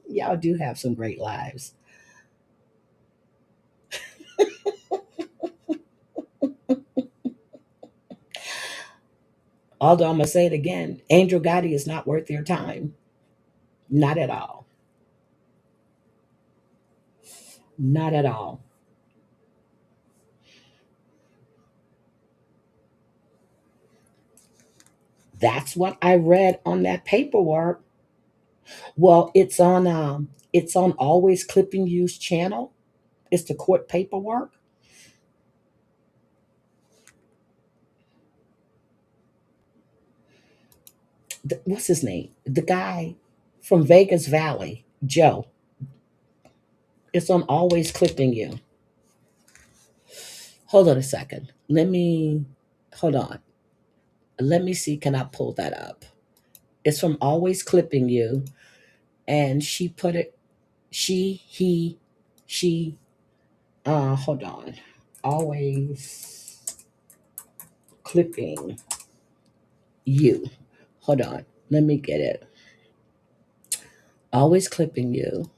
Speaker 1: Y'all do have some great lives. Although I'm gonna say it again, Angel Gotti is not worth your time. Not at all. Not at all. That's what I read on that paperwork. Well, it's on Always Clipping You's channel. It's the court paperwork. What's his name? The guy from Vegas Valley, Joe. It's on Always Clipping You. Hold on a second. Hold on. Let me see. Can I pull that up? It's from Always Clipping You. And she put it, he, she, hold on. Always Clipping You. Hold on. Let me get it. Always Clipping You.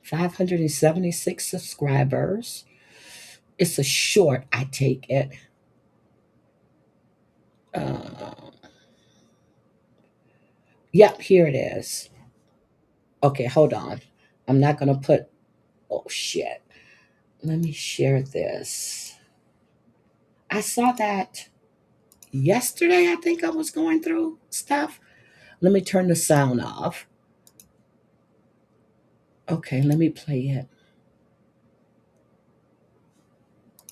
Speaker 1: 576 subscribers. It's a short, I take it. Uh, yep, here it is. Okay, hold on. I'm not going to put, oh shit. Let me share this. I saw that yesterday. I think I was going through stuff. Let me turn the sound off. Okay, let me play it.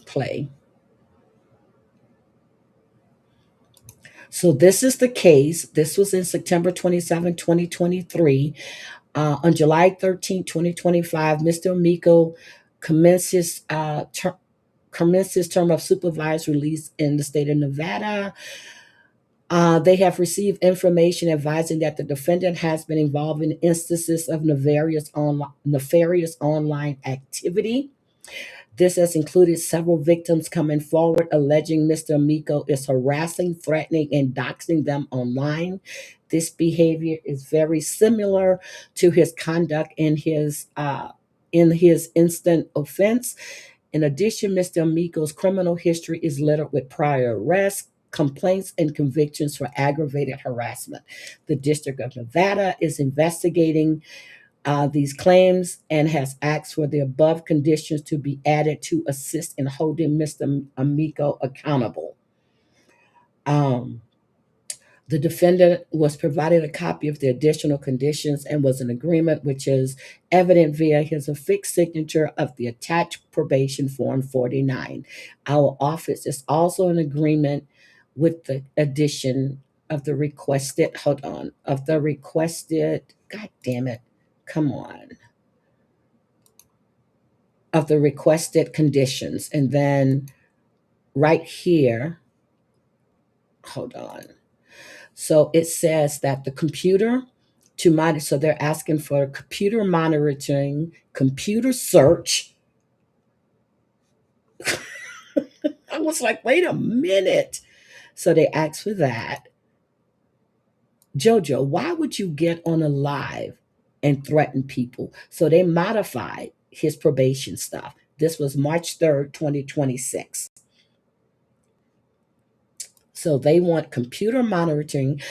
Speaker 1: Play. So this is the case. This was in September 27, 2023. On July 13, 2025, Mr. Miko commences commenced his term of supervised release in the state of Nevada. They have received information advising that the defendant has been involved in instances of nefarious online activity. This has included several victims coming forward alleging Mr. Miko is harassing, threatening, and doxing them online. This behavior is very similar to his conduct in his instant offense. In addition, Mr. Miko's criminal history is littered with prior arrests, complaints, and convictions for aggravated harassment. The District of Nevada is investigating these claims and has asked for the above conditions to be added to assist in holding Mr. Amico accountable. Um, the defendant was provided a copy of the additional conditions and was in agreement, which is evident via his affixed signature of the attached probation form 49. Our office is also in agreement with the addition of the requested, hold on, of the requested, God damn it, come on, of the requested conditions. And then right here, hold on. So it says that the computer to monitor, so they're asking for computer monitoring, computer search. I was like, wait a minute. So they asked for that. Jojo, why would you get on a live and threaten people? So they modified his probation stuff. This was March 3rd, 2026. So they want computer monitoring.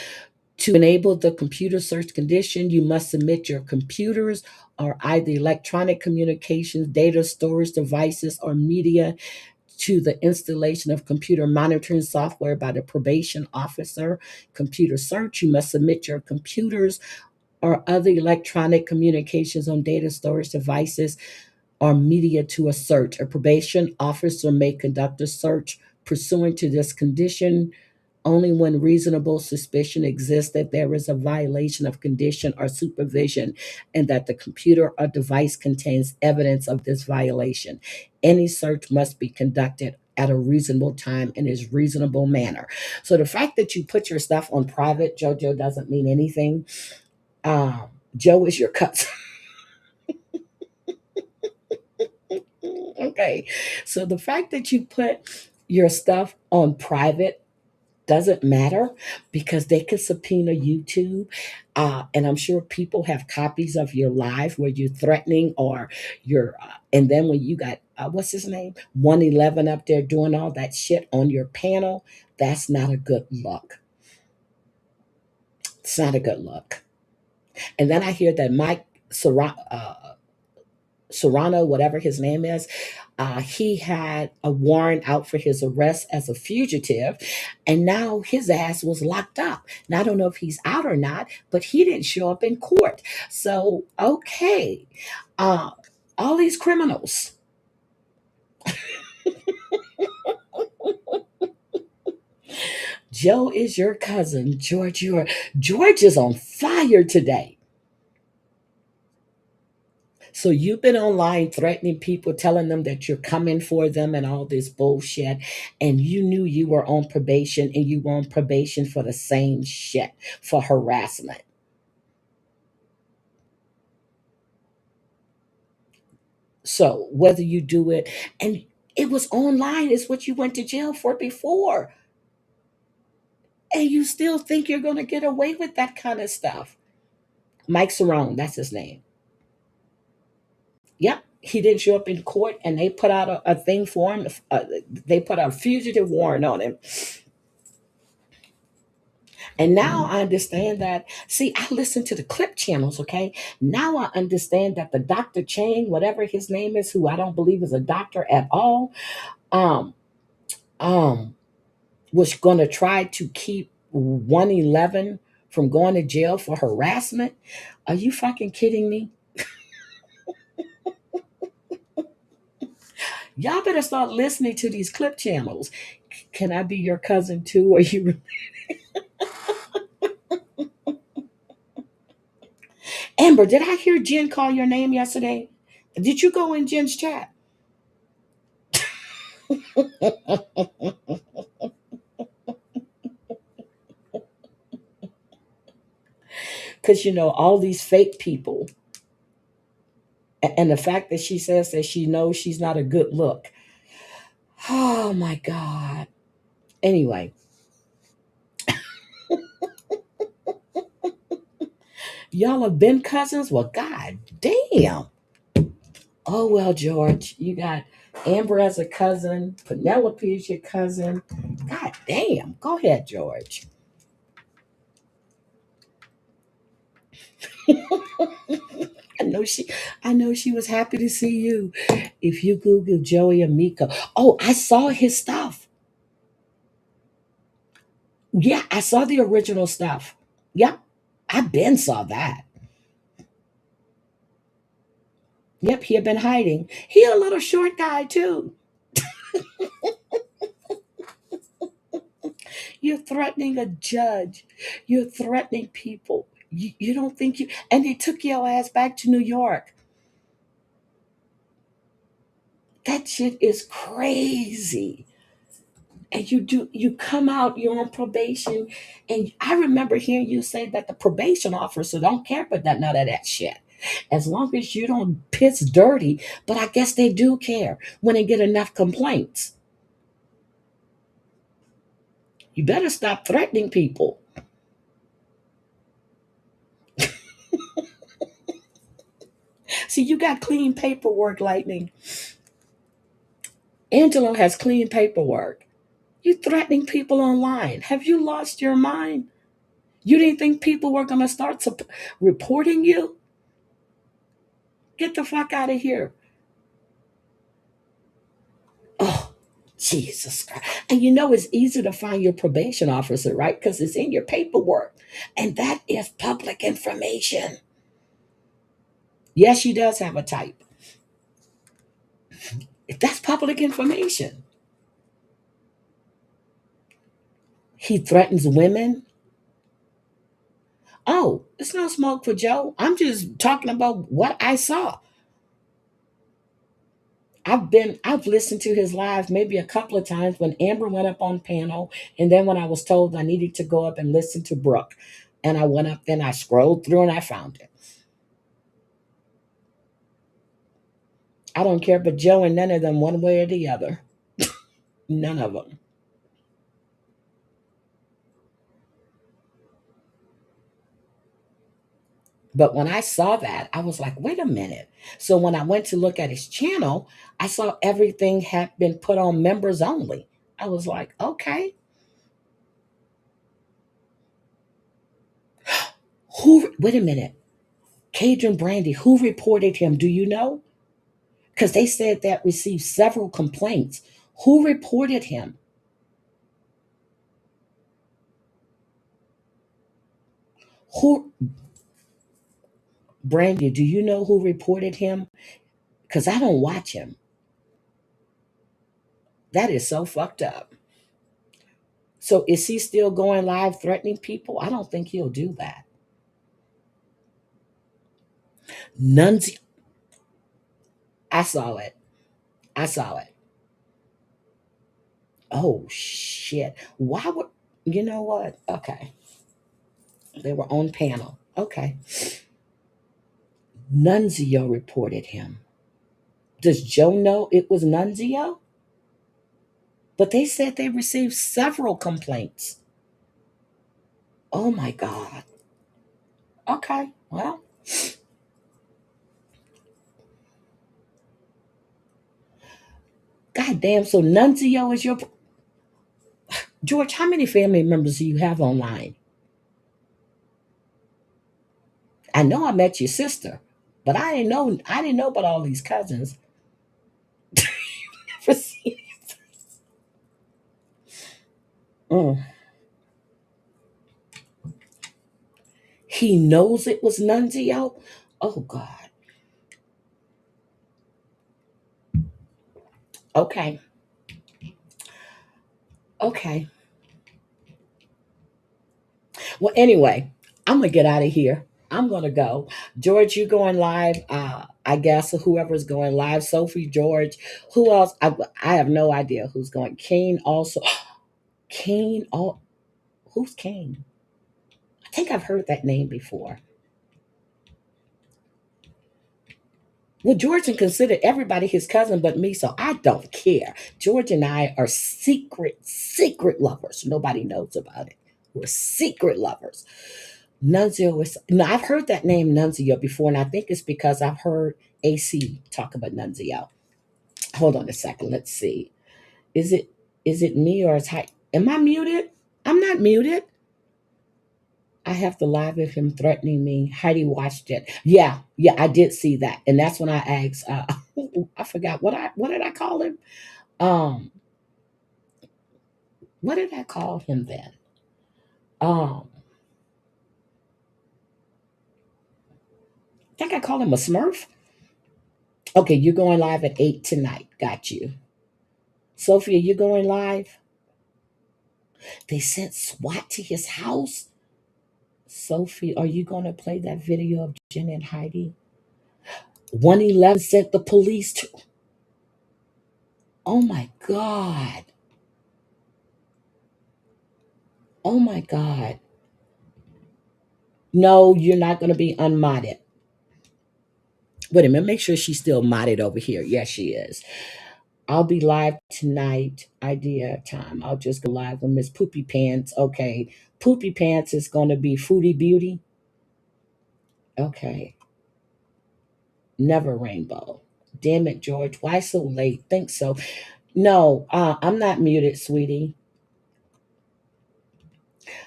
Speaker 1: To enable the computer search condition, you must submit your computers or either electronic communications, data storage devices, or media to the installation of computer monitoring software by the probation officer. Computer search, you must submit your computers or other electronic communications on data storage devices or media to a search. A probation officer may conduct a search pursuant to this condition only when reasonable suspicion exists that there is a violation of condition or supervision and that the computer or device contains evidence of this violation. Any search must be conducted at a reasonable time in a reasonable manner. So the fact that you put your stuff on private, JoJo, doesn't mean anything. Joe is your cousin. Okay. So the fact that you put your stuff on private doesn't matter because they can subpoena YouTube. And I'm sure people have copies of your live where you're threatening or and then when you got, what's his name? 111 up there doing all that shit on your panel, that's not a good look. It's not a good look. And then I hear that Mike Serrano, whatever his name is, he had a warrant out for his arrest as a fugitive, and now his ass was locked up. Now, I don't know if he's out or not, but he didn't show up in court. So, okay, uh, all these criminals. Joe is your cousin. George is on fire today. So you've been online threatening people, telling them that you're coming for them and all this bullshit. And you knew you were on probation, and you were on probation for the same shit, for harassment. So whether you do it, and it was online, is what you went to jail for before. And you still think you're going to get away with that kind of stuff. Mike Cerrone, that's his name. Yep. He didn't show up in court, and they put out a thing for him. They put a fugitive warrant on him. And now I understand that. See, I listen to the clip channels, okay? Now I understand that the Dr. Chang, whatever his name is, who I don't believe is a doctor at all, um, um, was going to try to keep 111 from going to jail for harassment. Are you fucking kidding me? Y'all better start listening to these clip channels. Can I be your cousin too? Or you, Amber? Did I hear Jen call your name yesterday? Did you go in Jen's chat? Because all these fake people, and the fact that she says that she knows she's not a good look. Oh my God. Anyway, y'all have been cousins? Well, God damn. Oh, well, George, you got Amber as a cousin, Penelope is your cousin. God damn. Go ahead, George. I know she was happy to see you. If you Google Joey Amico. Oh, I saw his stuff. Yeah, I saw the original stuff. Yep. I been saw that. Yep, he had been hiding. He a little short guy too. You're threatening a judge. You're threatening people. You don't think you, and they took your ass back to New York. That shit is crazy. And you come out, you're on probation. And I remember hearing you say that the probation officer don't care about that none of that shit. As long as you don't piss dirty, but I guess they do care when they get enough complaints. You better stop threatening people. See, you got clean paperwork, Lightning. Angelo has clean paperwork. You threatening people online. Have you lost your mind? You didn't think people were going to start reporting you? Get the fuck out of here. Oh, Jesus Christ. And it's easy to find your probation officer, right? Because it's in your paperwork. And that is public information. Yes, she does have a type. That's public information. He threatens women. Oh, it's no smoke for Joe. I'm just talking about what I saw. I've listened to his live maybe a couple of times when Amber went up on panel, and then when I was told I needed to go up and listen to Brooke. And I went up, then I scrolled through and I found it. I don't care for Joe and none of them one way or the other. None of them. But when I saw that, I was like, wait a minute. So when I went to look at his channel, I saw everything had been put on members only. I was like, okay. Wait a minute. Cadron Brandy, who reported him? Do you know? because they said that received several complaints. Who reported him? Who, Brandy, do you know who reported him? Because I don't watch him. That is so fucked up. So is he still going live threatening people? I don't think he'll do that. Nunzi, I saw it. I saw it. Oh shit. Why would, you know what? Okay. They were on panel. Okay. Nunzio reported him. Does Joe know it was Nunzio? But they said they received several complaints. Oh my God. Okay. Well, goddamn. So Nunzio is your. George, how many family members do you have online? I know I met your sister, but I didn't know about all these cousins. Mm. He knows it was Nunzio? Oh God. Okay. Okay. Well, anyway, I'm gonna get out of here. I'm gonna go. George, you going live? I guess whoever's going live. Sophie, George, who else? I have no idea who's going. Kane also. Kane. Oh, who's Kane? I think I've heard that name before. Well, George and considered everybody his cousin but me, so I don't care. George and I are secret lovers. Nobody knows about it. We're secret lovers. Nunzio is no, I've heard that name Nunzio before, and I think it's because I've heard AC talk about Nunzio. Hold on a second. Let's see. Is it me or is am I muted? I'm not muted. I have the live of him threatening me. Heidi watched it. Yeah, yeah, I did see that, and that's when I asked. I forgot what did I call him? Um, what did I call him then? I think I called him a Smurf. Okay, you're going live at 8 tonight. Got you. Sophia, you going live? They sent SWAT to his house. Sophie, are you going to play that video of Jen and Heidi? 111 sent the police to. Oh my God. Oh my God. No, you're not going to be unmodded. Wait a minute. Make sure she's still modded over here. Yes, she is. I'll be live tonight. Idea time. I'll just go live with Miss Poopy Pants. Okay. Poopy Pants is going to be Foodie Beauty. Okay. Never Rainbow. Damn it, George. Why so late? Think so. No, I'm not muted, sweetie.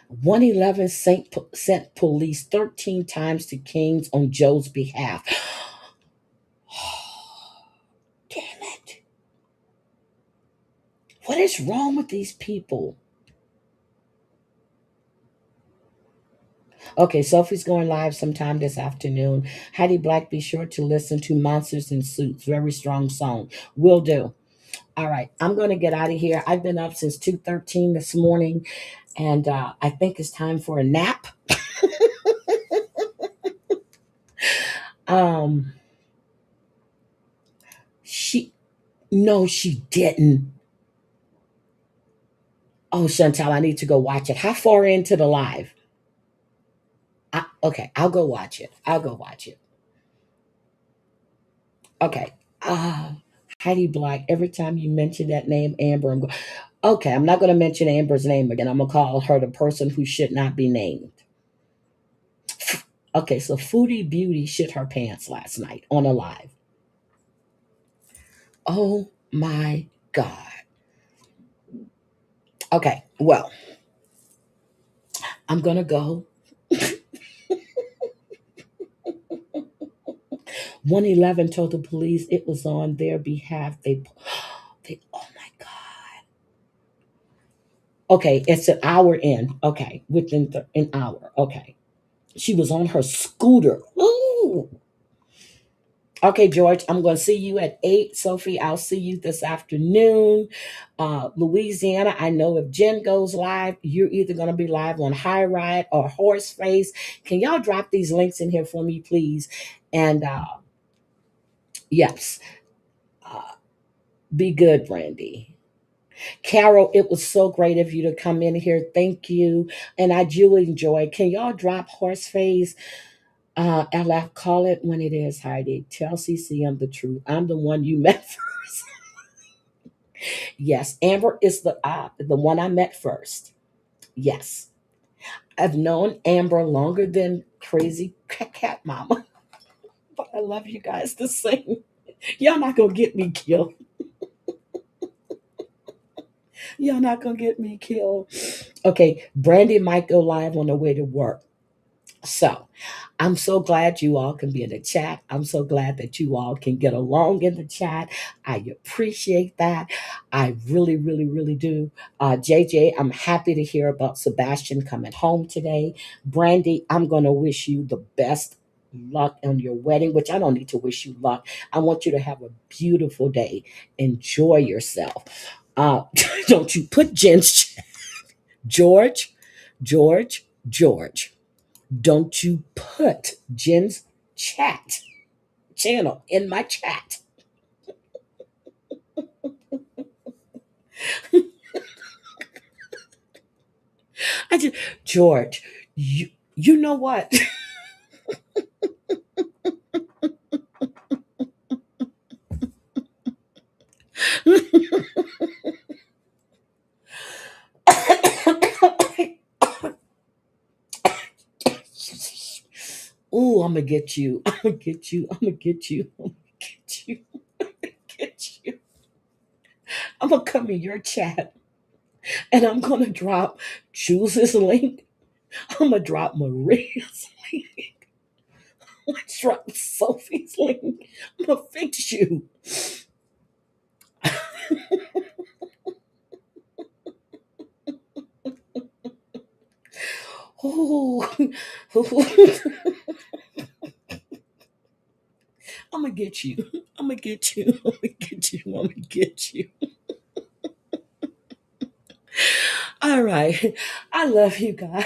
Speaker 1: 111 sent police 13 times to Kings on Joe's behalf. Damn it. What is wrong with these people? Okay, Sophie's going live sometime this afternoon. Heidi Black, be sure to listen to Monsters in Suits. Very strong song. Will do. All right, I'm going to get out of here. I've been up since 2:13 this morning, and I think it's time for a nap. Um, she, no, she didn't. Oh, Chantal, I need to go watch it. How far into the live? Okay, I'll go watch it. I'll go watch it. Okay. Heidi Black, every time you mention that name, Amber, okay, I'm not going to mention Amber's name again. I'm going to call her the person who should not be named. Okay, so Foodie Beauty shit her pants last night on a live. Oh my God. Okay, well, I'm going to go. 111 told the police it was on their behalf. They, oh my God. Okay, it's an hour in. Okay, within an hour. Okay. She was on her scooter. Ooh. Okay, George, I'm going to see you at 8. Sophie, I'll see you this afternoon. Louisiana, I know if Jen goes live, you're either going to be live on High Ride or Horseface. Can y'all drop these links in here for me, please? And yes, uh, be good, Brandy. Carol, it was so great of you to come in here. Thank you. And I do enjoy. Can y'all drop Horseface? LF, call it when it is, Heidi. Tell CC I'm the truth. I'm the one you met first. Yes, Amber is the one I met first. Yes, I've known Amber longer than Crazy Cat Mama, but I love you guys the same. Y'all not gonna get me killed. Y'all not gonna get me killed. Okay, Brandy might go live on the way to work. So I'm so glad you all can be in the chat. I'm so glad that you all can get along in the chat. I appreciate that. I really, really, really do. JJ, I'm happy to hear about Sebastian coming home today. Brandy, I'm going to wish you the best luck on your wedding, which I don't need to wish you luck. I want you to have a beautiful day. Enjoy yourself. Uh, don't you put Jen's George, George. Don't you put Jen's chat channel in my chat. I just George, you know what? Ooh, I'm gonna get you. I'm gonna get you. I'm gonna get you. I'm gonna get you. I'm gonna get you. I'm gonna come in your chat and I'm gonna drop Jules's link. I'm gonna drop Maria's link. I'm gonna drop Sophie's link. I'm gonna fix you. Oh, I'm gonna get you. I'm gonna get you. I'm gonna get you. I'm gonna get you. All right. I love you guys.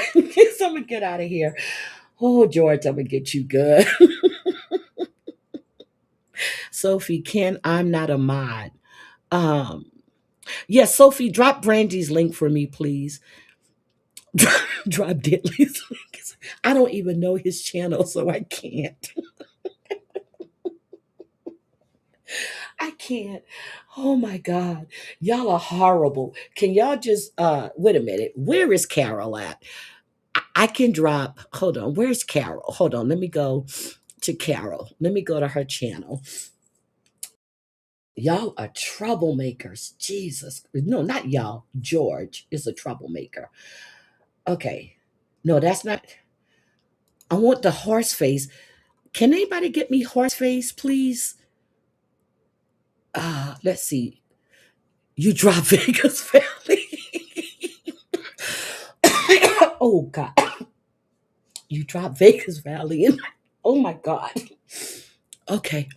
Speaker 1: So I'm gonna get out of here. Oh, George, I'm gonna get you good. Sophie, Ken, I'm not a mod. Um, yes, Sophie, drop Brandy's link for me, please. Drop Diddley's link. I don't even know his channel, so I can't. I can't. Oh my God. Y'all are horrible. Can y'all just wait a minute. Where is Carol at? I can drop, hold on, where's Carol? Hold on, let me go to Carol. Let me go to her channel. Y'all are troublemakers. Jesus. No, not y'all. George is a troublemaker. Okay. No, that's not. I want the horse face. Can anybody get me horse face, please? Let's see. You drop Vegas Valley. Oh God. You drop Vegas Valley in. Oh my God. Okay.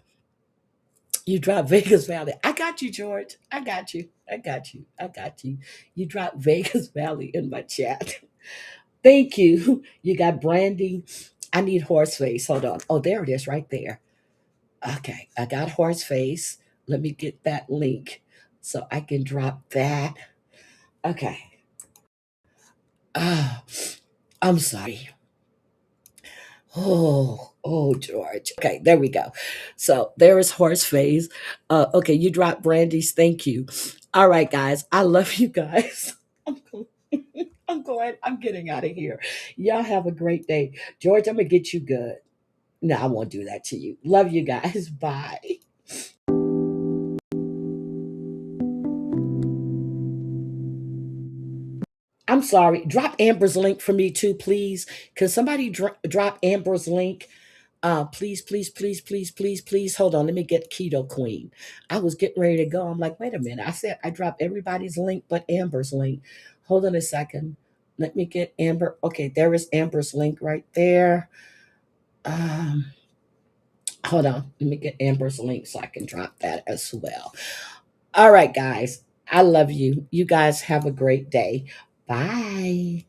Speaker 1: You drop Vegas Valley. I got you, George. I got you. I got you. I got you. You drop Vegas Valley in my chat. Thank you. You got Brandy. I need horse face. Hold on. Oh, there it is right there. Okay. I got horse face. Let me get that link so I can drop that. Okay. Oh, I'm sorry. Oh, George. Okay, there we go. So there is horse face. Okay, you dropped Brandy's. Thank you. All right, guys. I love you guys. I'm going. I'm going. I'm getting out of here. Y'all have a great day. George, I'm gonna get you good. No, I won't do that to you. Love you guys. Bye. I'm sorry. Drop Amber's link for me too, please. Can somebody drop Amber's link? Please, please, please, please, please, please hold on. Let me get Keto Queen. I was getting ready to go. I'm like, wait a minute. I said I dropped everybody's link but Amber's link. Hold on a second. Let me get Amber. Okay, there is Amber's link right there. Um, Hold on. Let me get Amber's link so I can drop that as well. All right, guys. I love you. You guys have a great day. Bye.